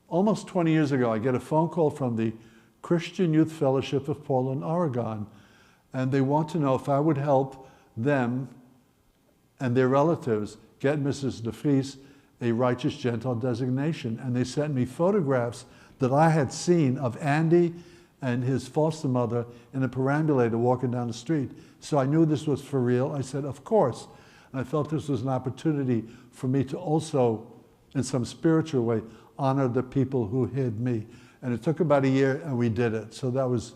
almost 20 years ago, I get a phone call from the Christian Youth Fellowship of Portland, Oregon, and they want to know if I would help them and their relatives get Mrs. de Vries a righteous Gentile designation. And they sent me photographs that I had seen of Andy and his foster mother in a perambulator walking down the street. So I knew this was for real. I said, of course. And I felt this was an opportunity for me to also, in some spiritual way, honor the people who hid me. And it took about a year, and we did it. So that was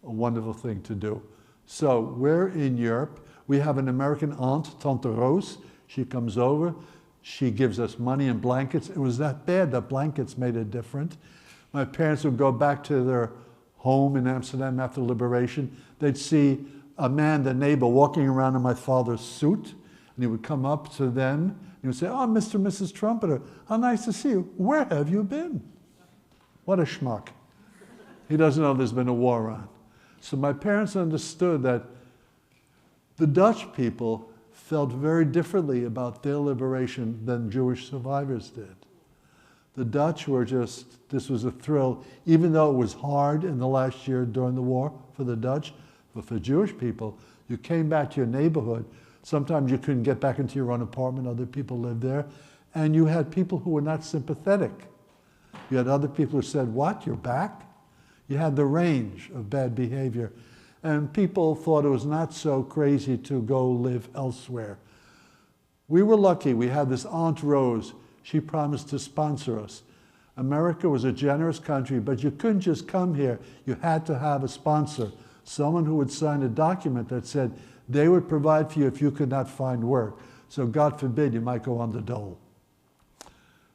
a wonderful thing to do. So we're in Europe. We have an American aunt, Tante Rose. She comes over. She gives us money and blankets. It was that bad that blankets made it different. My parents would go back to their home in Amsterdam after liberation. They'd see a man, the neighbor, walking around in my father's suit. And he would come up to them and he would say, "Oh, Mr. and Mrs. Trompetter, how nice to see you. Where have you been?" What a schmuck. He doesn't know there's been a war on. So my parents understood that the Dutch people felt very differently about their liberation than Jewish survivors did. The Dutch were just, this was a thrill, even though it was hard in the last year during the war for the Dutch, but for Jewish people, you came back to your neighborhood. Sometimes you couldn't get back into your own apartment, other people lived there, and you had people who were not sympathetic. You had other people who said, "What, you're back?" You had the range of bad behavior. And people thought it was not so crazy to go live elsewhere. We were lucky. We had this Aunt Rose. She promised to sponsor us. America was a generous country, but you couldn't just come here. You had to have a sponsor, someone who would sign a document that said they would provide for you if you could not find work. So God forbid you might go on the dole.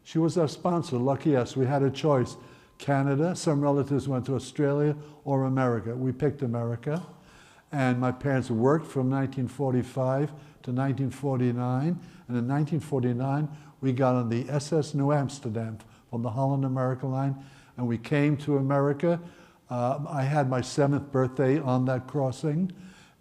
She was our sponsor. Lucky us. We had a choice. Canada, some relatives went to Australia, or America. We picked America. And my parents worked from 1945 to 1949. And in 1949, we got on the SS New Amsterdam on the Holland America line, and we came to America. I had my 7th birthday on that crossing,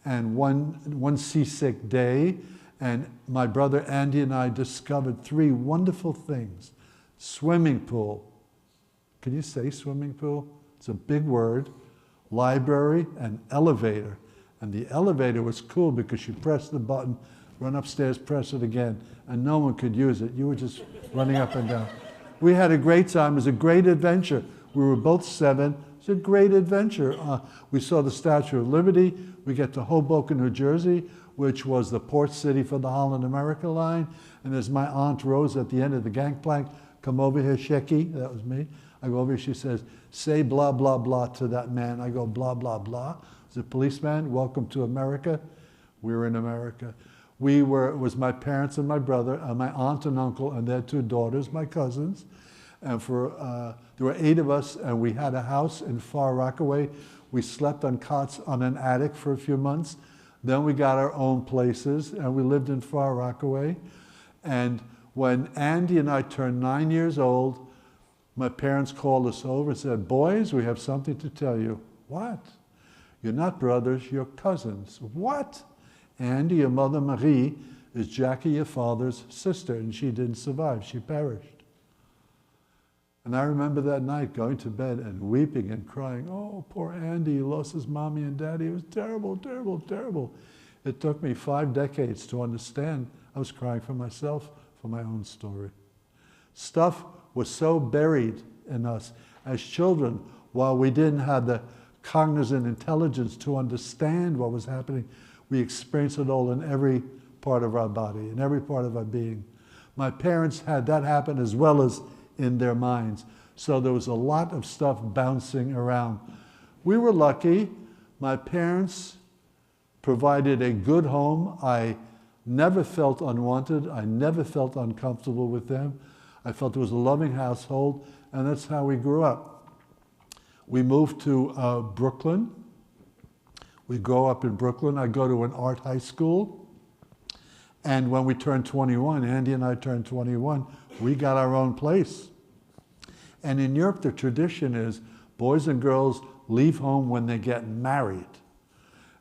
and one seasick day, and my brother Andy and I discovered 3 wonderful things. Swimming pool. Can you say swimming pool? It's a big word. Library and elevator. And the elevator was cool because you press the button, run upstairs, press it again, and no one could use it. You were just running up and down. We had a great time. It was a great adventure. We were both 7. It was a great adventure. We saw the Statue of Liberty. We get to Hoboken, New Jersey, which was the port city for the Holland America line. And there's my Aunt Rose at the end of the gangplank. "Come over here, Shecky." That was me. I go over here, she says, "Say blah, blah, blah to that man." I go, "Blah, blah, blah." It's a policeman. "Welcome to America." We were in America. It was my parents and my brother, and my aunt and uncle, and their 2 daughters, my cousins. And there were 8 of us, and we had a house in Far Rockaway. We slept on cots on an attic for a few months. Then we got our own places, and we lived in Far Rockaway. And when Andy and I turned 9 years old, my parents called us over and said, "Boys, we have something to tell you." "What?" "You're not brothers, you're cousins." "What?" "Andy, your mother Marie, is Jackie, your father's sister, and she didn't survive. She perished." And I remember that night going to bed and weeping and crying, "Oh, poor Andy, he lost his mommy and daddy. It was terrible, terrible, terrible." It took me 5 decades to understand. I was crying for myself, for my own story. Stuff was so buried in us as children, while we didn't have the cognizant intelligence to understand what was happening, we experienced it all in every part of our body, in every part of our being. My parents had that happen as well as in their minds. So there was a lot of stuff bouncing around. We were lucky. My parents provided a good home. I never felt unwanted. I never felt uncomfortable with them. I felt it was a loving household, and that's how we grew up. We moved to Brooklyn. We grow up in Brooklyn. I go to an art high school. And when we turned 21, Andy and I turned 21, we got our own place. And in Europe, the tradition is boys and girls leave home when they get married.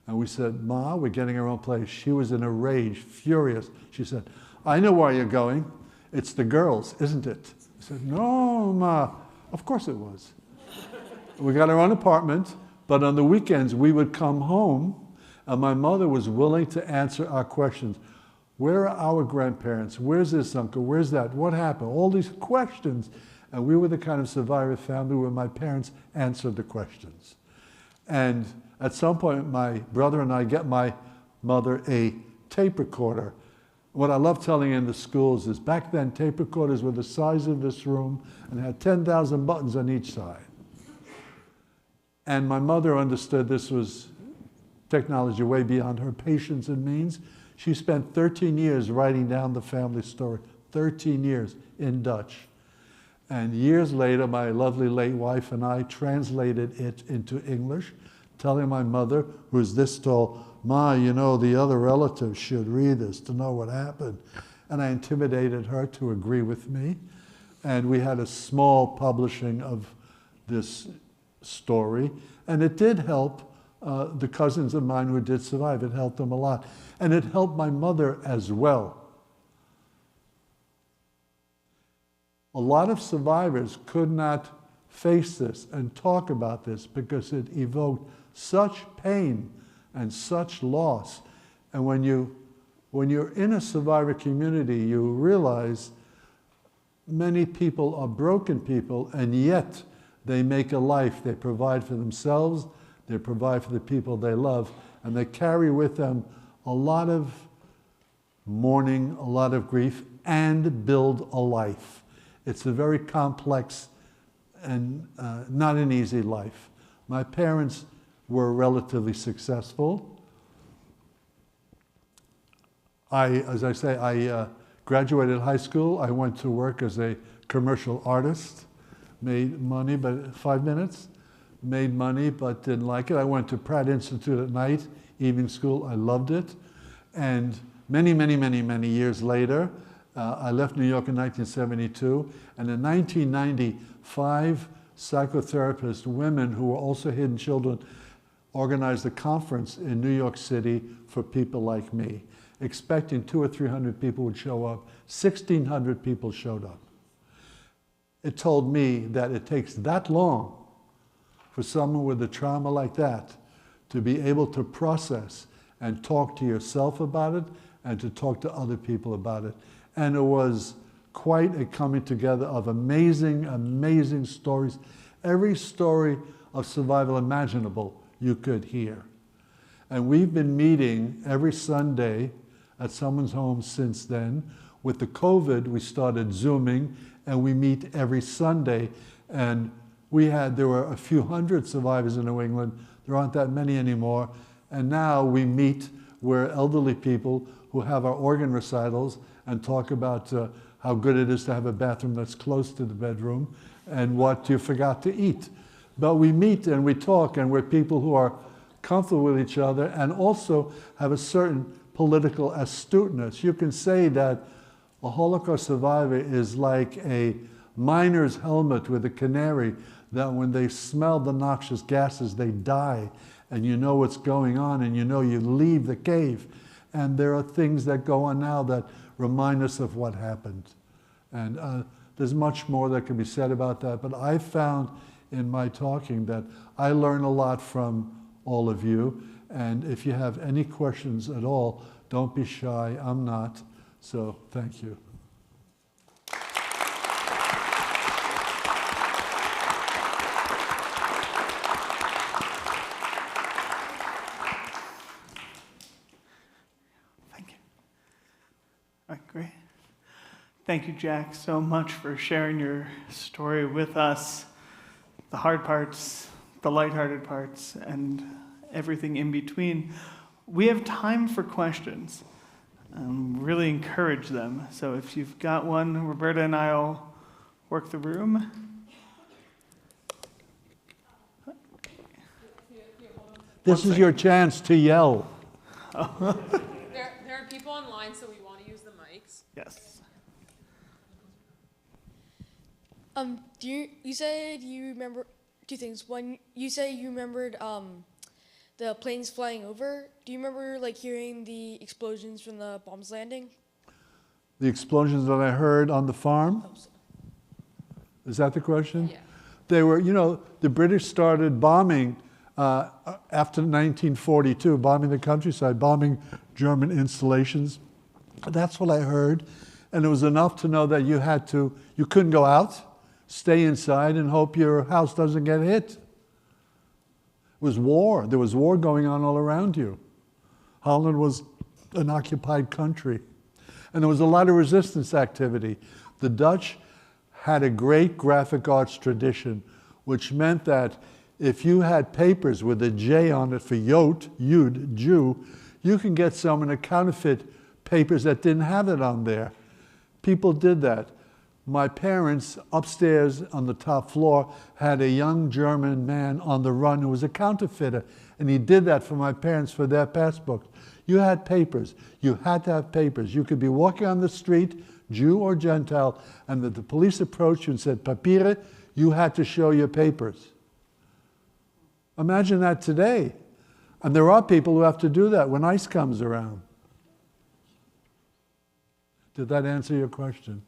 And we said, "Ma, we're getting our own place." She was in a rage, furious. She said, "I know where you're going. It's the girls, isn't it?" I said, "No, Ma." Of course it was. We got our own apartment, but on the weekends we would come home, and my mother was willing to answer our questions. Where are our grandparents? Where's this uncle? Where's that? What happened? All these questions. And we were the kind of survivor family where my parents answered the questions. And at some point, my brother and I get my mother a tape recorder. What I love telling in the schools is back then, tape recorders were the size of this room and had 10,000 buttons on each side. And my mother understood this was technology way beyond her patience and means. She spent 13 years writing down the family story, 13 years in Dutch. And years later, my lovely late wife and I translated it into English, telling my mother, who's this tall, "Ma, you know, the other relatives should read this to know what happened." And I intimidated her to agree with me. And we had a small publishing of this story. And it did help the cousins of mine who did survive. It helped them a lot. And it helped my mother as well. A lot of survivors could not face this and talk about this because it evoked such pain and such loss. And when you're in a survivor community, you realize many people are broken people, and yet they make a life. They provide for themselves, they provide for the people they love, and they carry with them a lot of mourning, a lot of grief, and build a life. It's a very complex and not an easy life. My parents were relatively successful. As I say, I graduated high school. I went to work as a commercial artist, made money, but 5 minutes, made money, but didn't like it. I went to Pratt Institute at night, evening school. I loved it. And many, many, many, many years later, I left New York in 1972, and in 1990, 5 psychotherapists, women who were also hidden children, organized a conference in New York City for people like me, expecting 200 or 300 people would show up. 1,600 people showed up. It told me that it takes that long for someone with a trauma like that to be able to process and talk to yourself about it and to talk to other people about it. And it was quite a coming together of amazing, amazing stories. Every story of survival imaginable you could hear. And we've been meeting every Sunday at someone's home since then. With the COVID, we started Zooming, and we meet every Sunday. And there were a few hundred survivors in New England. There aren't that many anymore. And now we meet, we're elderly people who have our organ recitals and talk about how good it is to have a bathroom that's close to the bedroom and what you forgot to eat. But we meet and we talk, and we're people who are comfortable with each other and also have a certain political astuteness. You can say that a Holocaust survivor is like a miner's helmet with a canary, that when they smell the noxious gases, they die, and you know what's going on, and you know you leave the cave. And there are things that go on now that remind us of what happened. And there's much more that can be said about that, but I found in my talking that I learn a lot from all of you. And if you have any questions at all, don't be shy. I'm not. So thank you. Thank you. All right, great. Thank you, Jack, so much for sharing your story with us. The hard parts, the lighthearted parts, and everything in between. We have time for questions. Really encourage them. So if you've got one, Roberta and I'll work the room. This is your chance to yell. There are people online, so we want to use the mics. Yes. You said you remember two things. One, you say you remembered the planes flying over. Do you remember hearing the explosions from the bombs landing? The explosions that I heard on the farm? Oh, so. Is that the question? Yeah. They were, the British started bombing after 1942, bombing the countryside, bombing German installations. That's what I heard. And it was enough to know that you couldn't go out, stay inside and hope your house doesn't get hit. It was war. There was war going on all around you. Holland was an occupied country. And there was a lot of resistance activity. The Dutch had a great graphic arts tradition, which meant that if you had papers with a J on it for Yud, Jew, you can get someone to counterfeit papers that didn't have it on there. People did that. My parents upstairs on the top floor had a young German man on the run who was a counterfeiter, and he did that for my parents for their passbooks. You had papers. You had to have papers. You could be walking on the street, Jew or Gentile, and the police approached you and said, "Papiere," you had to show your papers. Imagine that today. And there are people who have to do that when ICE comes around. Did that answer your question?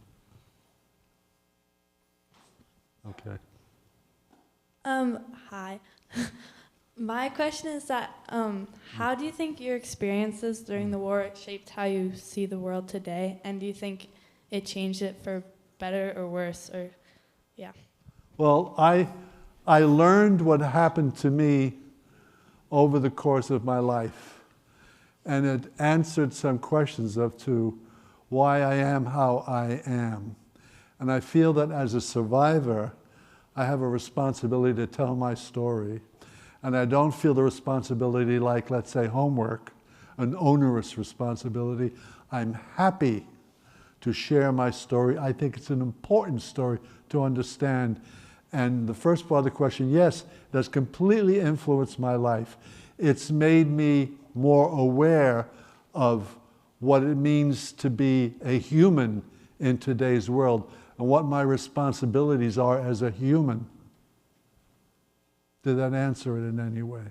Okay. Hi. My question is that how do you think your experiences during the war shaped how you see the world today? And do you think it changed it for better or worse? Or, yeah. Well, I learned what happened to me over the course of my life. And it answered some questions as to why I am how I am. And I feel that as a survivor, I have a responsibility to tell my story. And I don't feel the responsibility like, let's say, homework, an onerous responsibility. I'm happy to share my story. I think it's an important story to understand. And the first part of the question, yes, it has completely influenced my life. It's made me more aware of what it means to be a human in today's world and what my responsibilities are as a human. Did that answer it in any way?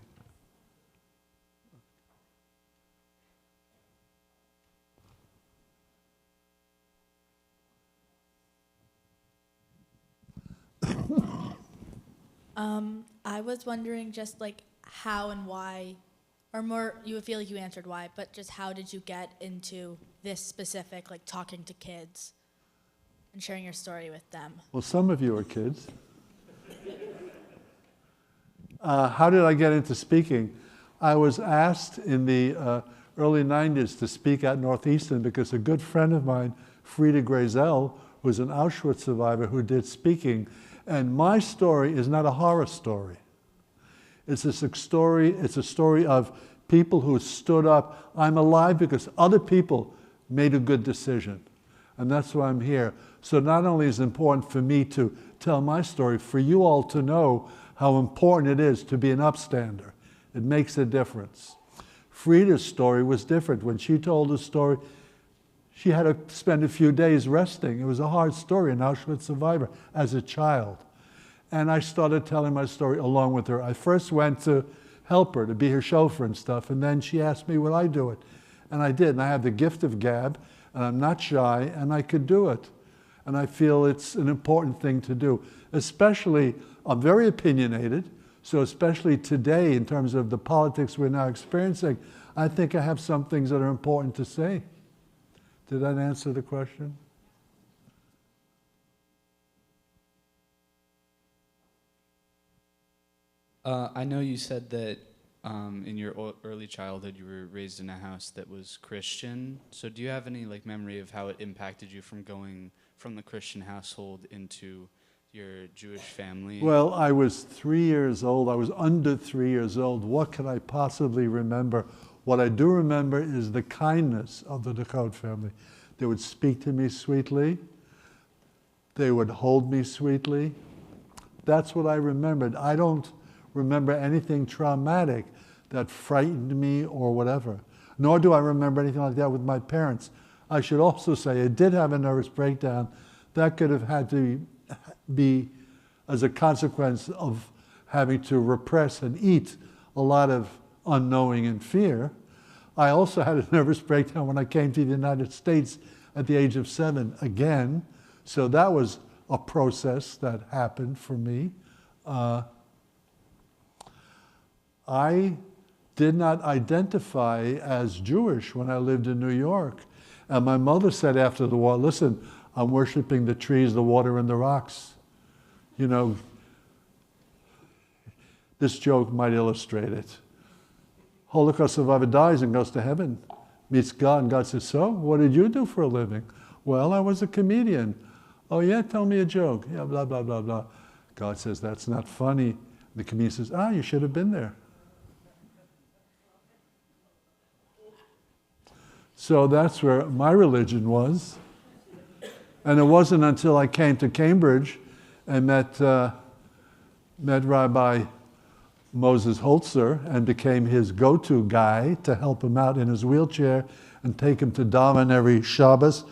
I was wondering just like how and why, or more, you would feel like you answered why, but just how did you get into this specific, like talking to kids and sharing your story with them? Well, some of you are kids. How did I get into speaking? I was asked in the early 90s to speak at Northeastern because a good friend of mine, Frida Grazel, was an Auschwitz survivor who did speaking. And my story is not a horror story. It's a story of people who stood up. I'm alive because other people made a good decision. And that's why I'm here. So not only is it important for me to tell my story, for you all to know how important it is to be an upstander. It makes a difference. Frida's story was different. When she told her story, she had to spend a few days resting. It was a hard story, an Auschwitz survivor, as a child. And I started telling my story along with her. I first went to help her, to be her chauffeur and stuff, and then she asked me would I do it. And I did, and I have the gift of gab, and I'm not shy, and I could do it. And I feel it's an important thing to do. Especially, I'm very opinionated, so especially today in terms of the politics we're now experiencing, I think I have some things that are important to say. Did that answer the question? I know you said that in your early childhood you were raised in a house that was Christian. So do you have any memory of how it impacted you from going from the Christian household into your Jewish family? Well, I was 3 years old. I was under 3 years old. What could I possibly remember? What I do remember is the kindness of the Dakota family. They would speak to me sweetly. They would hold me sweetly. That's what I remembered. I don't remember anything traumatic that frightened me or whatever. Nor do I remember anything like that with my parents. I should also say I did have a nervous breakdown. That could have had to be as a consequence of having to repress and eat a lot of unknowing and fear. I also had a nervous breakdown when I came to the United States at the age of 7 again. So that was a process that happened for me. I did not identify as Jewish when I lived in New York. And my mother said after the war, listen, I'm worshiping the trees, the water, and the rocks. You know, this joke might illustrate it. Holocaust survivor dies and goes to heaven, meets God, and God says, so, what did you do for a living? Well, I was a comedian. Oh yeah, tell me a joke. Yeah, blah, blah, blah, blah. God says, that's not funny. The comedian says, you should have been there. So that's where my religion was. And it wasn't until I came to Cambridge and met Rabbi Moses Holzer and became his go-to guy to help him out in his wheelchair and take him to daven every Shabbos,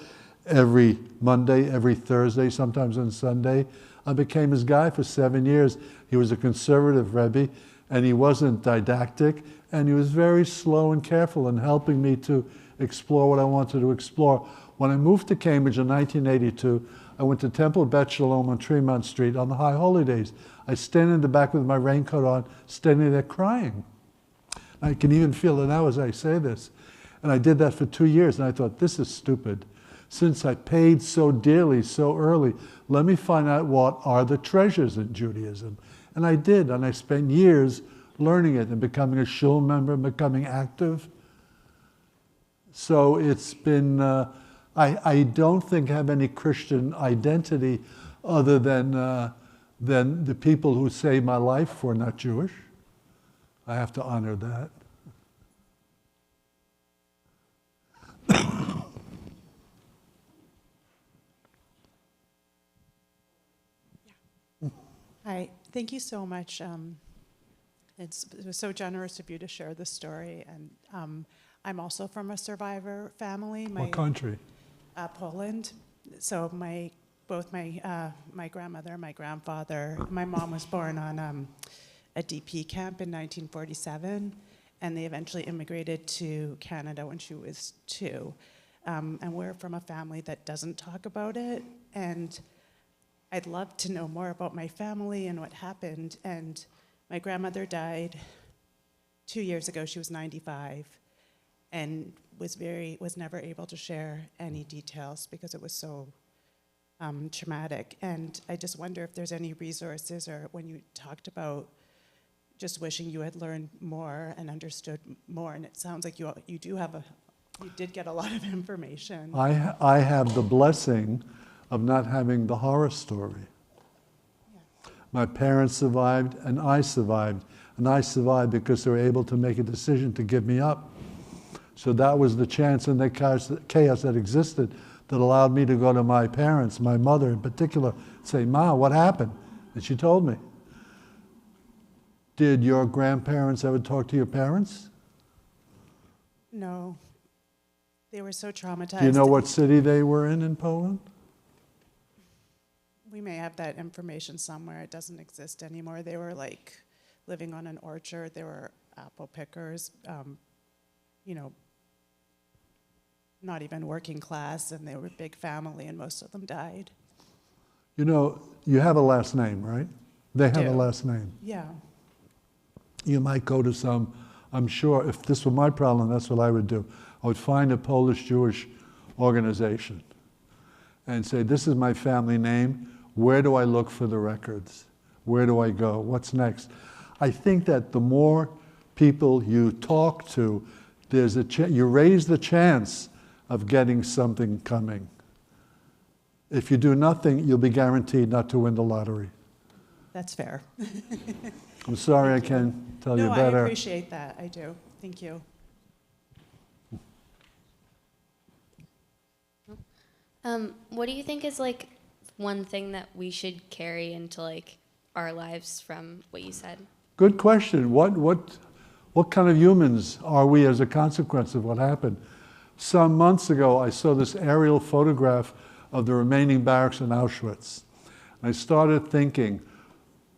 every Monday, every Thursday, sometimes on Sunday. I became his guy for 7 years. He was a conservative Rebbe, and he wasn't didactic, and he was very slow and careful in helping me to explore what I wanted to explore. When I moved to Cambridge in 1982, I went to Temple Bet Shalom on Tremont Street on the High Holy Days. I stand in the back with my raincoat on, standing there crying. I can even feel it now as I say this. And I did that for 2 years, and I thought, this is stupid. Since I paid so dearly, so early, let me find out what are the treasures in Judaism. And I did, and I spent years learning it and becoming a shul member, becoming active. So it's been, I don't think I have any Christian identity other than the people who saved my life were not Jewish. I have to honor that. Hi, thank you so much. It was so generous of you to share this story. And I'm also from a survivor family. What country? Poland. So both my grandmother and my grandfather, my mom was born on a DP camp in 1947, and they eventually immigrated to Canada when she was 2. And we're from a family that doesn't talk about it. And I'd love to know more about my family and what happened. And my grandmother died 2 years ago. She was 95, and was never able to share any details because it was so traumatic. And I just wonder if there's any resources, or when you talked about just wishing you had learned more and understood more, and it sounds like you did get a lot of information. I have the blessing of not having the horror story. Yeah. My parents survived, and I survived. And I survived because they were able to make a decision to give me up. So that was the chance and the chaos that existed that allowed me to go to my parents, my mother in particular, say, Ma, what happened? And she told me. Did your grandparents ever talk to your parents? No. They were so traumatized. Do you know what city they were in Poland? We may have that information somewhere. It doesn't exist anymore. They were like living on an orchard. They were apple pickers, not even working class, and they were a big family, and most of them died. You know, you have a last name, right? They have a last name. Yeah. You might go to some, I'm sure, if this were my problem, that's what I would do. I would find a Polish-Jewish organization and say, this is my family name. Where do I look for the records? Where do I go? What's next? I think that the more people you talk to, you raise the chance of getting something coming. If you do nothing, you'll be guaranteed not to win the lottery. That's fair. I'm sorry I can't tell you better. I appreciate that. I do. Thank you. What do you think is like one thing that we should carry into like our lives from what you said? Good question. What kind of humans are we as a consequence of what happened? Some months ago, I saw this aerial photograph of the remaining barracks in Auschwitz. And I started thinking,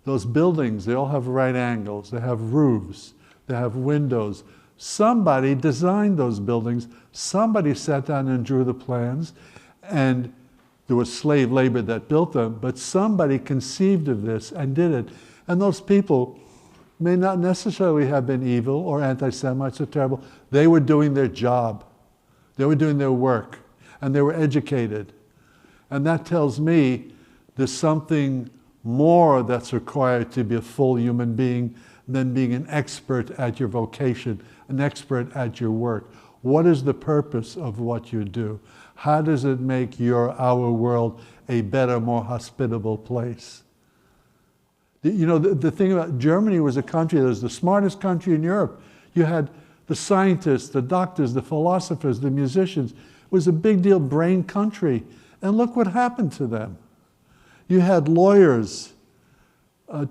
those buildings, they all have right angles, they have roofs, they have windows. Somebody designed those buildings, somebody sat down and drew the plans, and there was slave labor that built them, but somebody conceived of this and did it. And those people may not necessarily have been evil or anti-Semites or terrible. They were doing their job. They were doing their work, and they were educated. And that tells me there's something more that's required to be a full human being than being an expert at your vocation, an expert at your work. What is the purpose of what you do? How does it make our world a better, more hospitable place? The thing about Germany was a country that was the smartest country in Europe. You had the scientists, the doctors, the philosophers, the musicians. It was a big deal brain country. And look what happened to them. You had lawyers,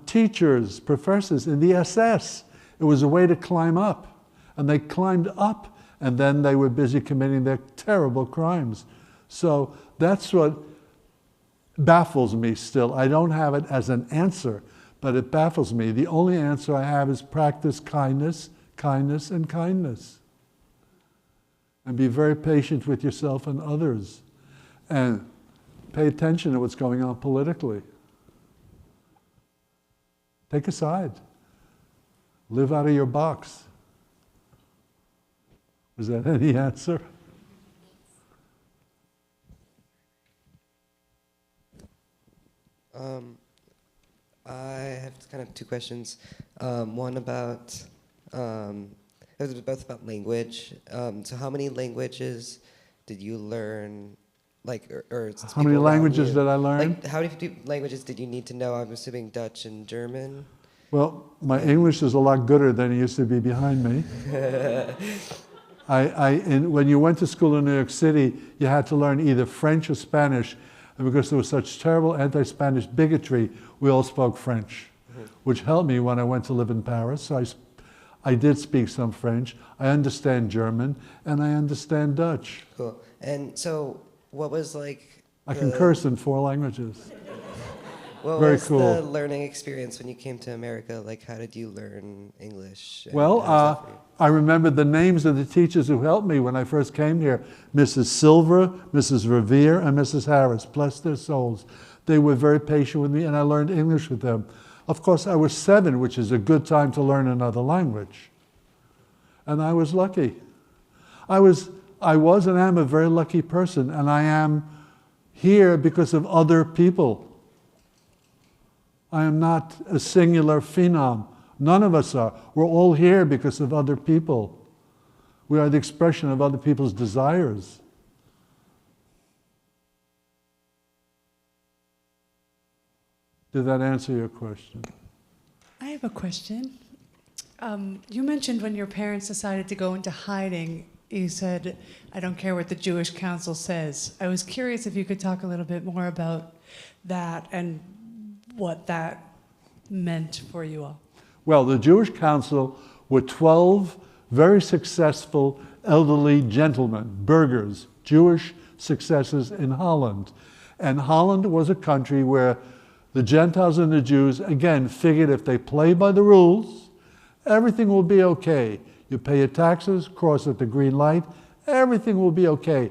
teachers, professors in the SS. It was a way to climb up. And they climbed up, and then they were busy committing their terrible crimes. So that's what baffles me still. I don't have it as an answer, but it baffles me. The only answer I have is practice kindness, kindness, and kindness. And be very patient with yourself and others. And pay attention to what's going on politically. Take a side. Live out of your box. Is that any answer? I have kind of two questions. One about, both about language. So how many languages did you learn? How many languages did I learn? How many languages did you need to know? I'm assuming Dutch and German. Well, my English is a lot gooder than it used to be behind me. When you went to school in New York City, you had to learn either French or Spanish. And because there was such terrible anti-Spanish bigotry, we all spoke French, which helped me when I went to live in Paris. So I did speak some French. I understand German, and I understand Dutch. Cool. And so what was like... I can curse in 4 languages. What Very was cool. the learning experience when you came to America? Like, how did you learn English? Well, I remember the names of the teachers who helped me when I first came here. Mrs. Silver, Mrs. Revere, and Mrs. Harris. Bless their souls. They were very patient with me, and I learned English with them. Of course, I was 7, which is a good time to learn another language. And I was lucky. I was and am a very lucky person, and I am here because of other people. I am not a singular phenom. None of us are. We're all here because of other people. We are the expression of other people's desires. Did that answer your question? I have a question. You mentioned when your parents decided to go into hiding, you said, I don't care what the Jewish Council says. I was curious if you could talk a little bit more about that and what that meant for you all. Well, the Jewish Council were 12 very successful elderly gentlemen, burghers, Jewish successors in Holland. And Holland was a country where the Gentiles and the Jews, again, figured if they play by the rules, everything will be okay. You pay your taxes, cross at the green light, everything will be okay.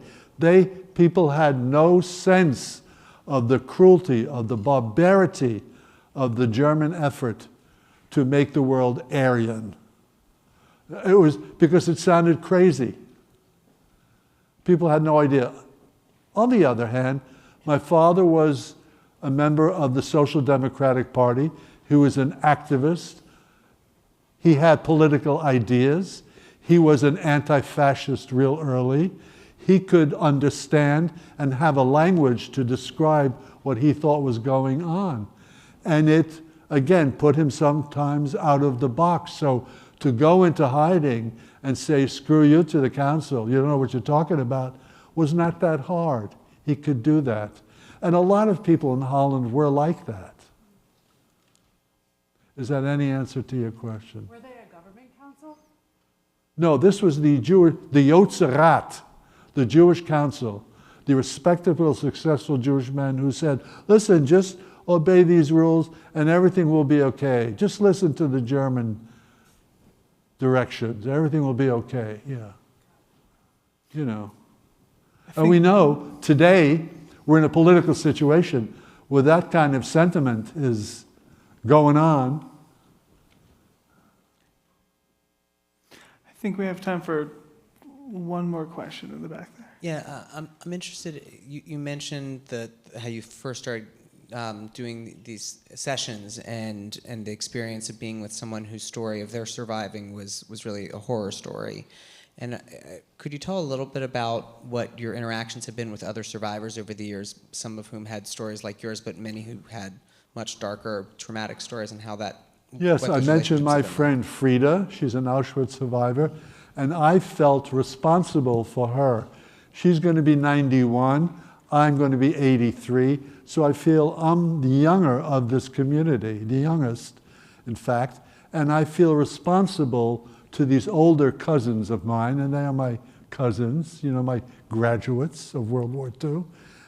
People had no sense of the cruelty, of the barbarity of the German effort to make the world Aryan. It was because it sounded crazy. People had no idea. On the other hand, my father was a member of the Social Democratic Party. He was an activist. He had political ideas. He was an anti-fascist real early. He could understand and have a language to describe what he thought was going on. And it, again, put him sometimes out of the box. So to go into hiding and say, screw you to the council, you don't know what you're talking about, was not that hard. He could do that. And a lot of people in Holland were like that. Is that any answer to your question? Were they a government council? No, this was the Joodse Raad, the Jewish council, the respectable, successful Jewish men who said, listen, just obey these rules and everything will be okay. Just listen to the German directions. Everything will be okay, yeah. You know. And we know today we're in a political situation where that kind of sentiment is going on. I think we have time for one more question in the back there. Yeah, I'm interested. You mentioned how you first started doing these sessions and the experience of being with someone whose story of their surviving was really a horror story. And could you tell a little bit about what your interactions have been with other survivors over the years, some of whom had stories like yours, but many who had much darker, traumatic stories, and how that. Yes, what I those mentioned my relationships have been friend Frida. She's an Auschwitz survivor, and I felt responsible for her. She's going to be 91. I'm going to be 83. So I feel I'm the younger of this community, the youngest, in fact, and I feel responsible to these older cousins of mine, and they are my cousins, you know, my graduates of World War II,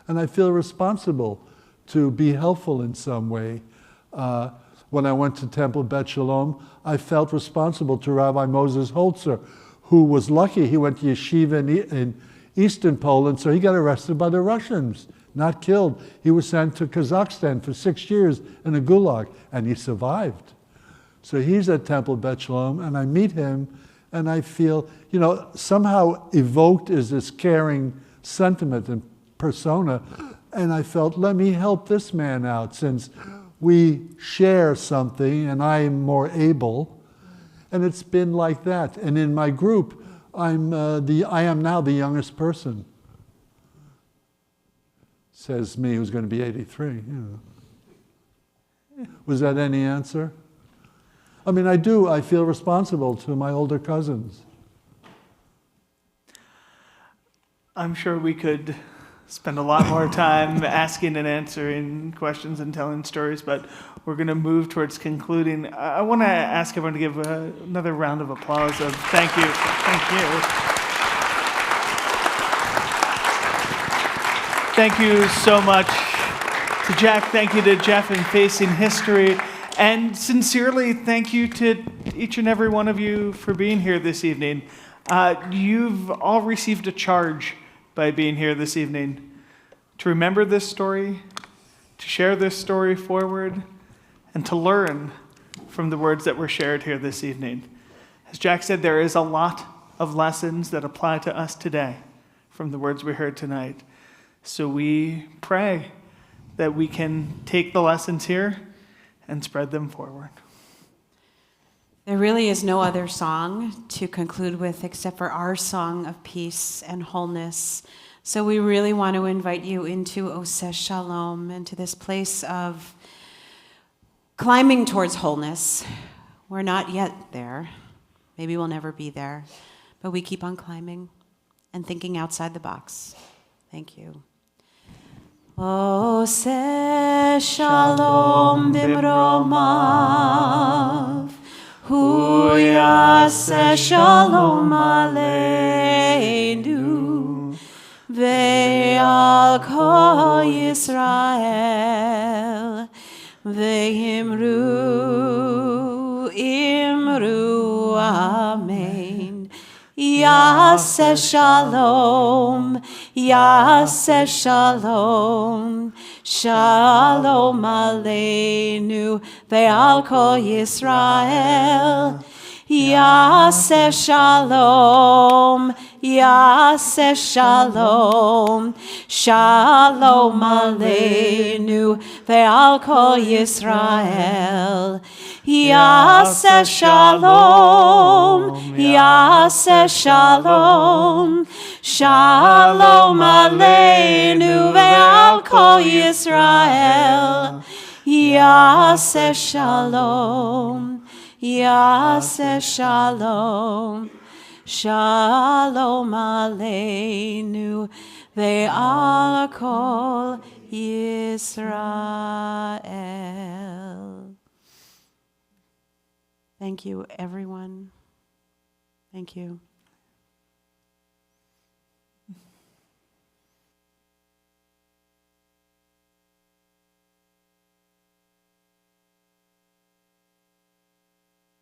and I feel responsible to be helpful in some way. When I went to Temple Bet Shalom, I felt responsible to Rabbi Moses Holzer, who was lucky. He went to yeshiva in Eastern Poland, so he got arrested by the Russians, not killed. He was sent to Kazakhstan for 6 years in a gulag, and he survived. So he's at Temple Bet Shalom, and I meet him, and I feel, you know, somehow evoked is this caring sentiment and persona, and I felt, let me help this man out, since we share something, and I am more able, and it's been like that. And in my group, I am now the youngest person. Says me, who's going to be 83. You know. Was that any answer? I mean, I feel responsible to my older cousins. I'm sure we could spend a lot more time asking and answering questions and telling stories, but we're going to move towards concluding. I want to ask everyone to give another round of applause of thank you. Thank you. Thank you so much to Jack. Thank you to Jeff and Facing History. And sincerely, thank you to each and every one of you for being here this evening. You've all received a charge by being here this evening to remember this story, to share this story forward, and to learn from the words that were shared here this evening. As Jack said, there is a lot of lessons that apply to us today from the words we heard tonight. So we pray that we can take the lessons here and spread them forward. There really is no other song to conclude with except for our song of peace and wholeness. So we really want to invite you into Oseh Shalom, into this place of climbing towards wholeness. We're not yet there. Maybe we'll never be there. But we keep on climbing and thinking outside the box. Thank you. Oseh Shalom bimromav, Hu yaseh shalom aleinu, ve'al kol Yisrael, ve'imru amen. Yaseh shalom, Yaseh shalom, shalom aleinu ve'al kol Yisrael. Yaseh shalom, Yaseh shalom, shalom aleinu ve'al kol Yisrael. Yaseh shalom, Yaseh shalom, shalom aleinu ve'al kol Yisrael. Yaseh shalom, Yaseh shalom, shalom aleinu ve'al kol Yisrael. Thank you, everyone. Thank you.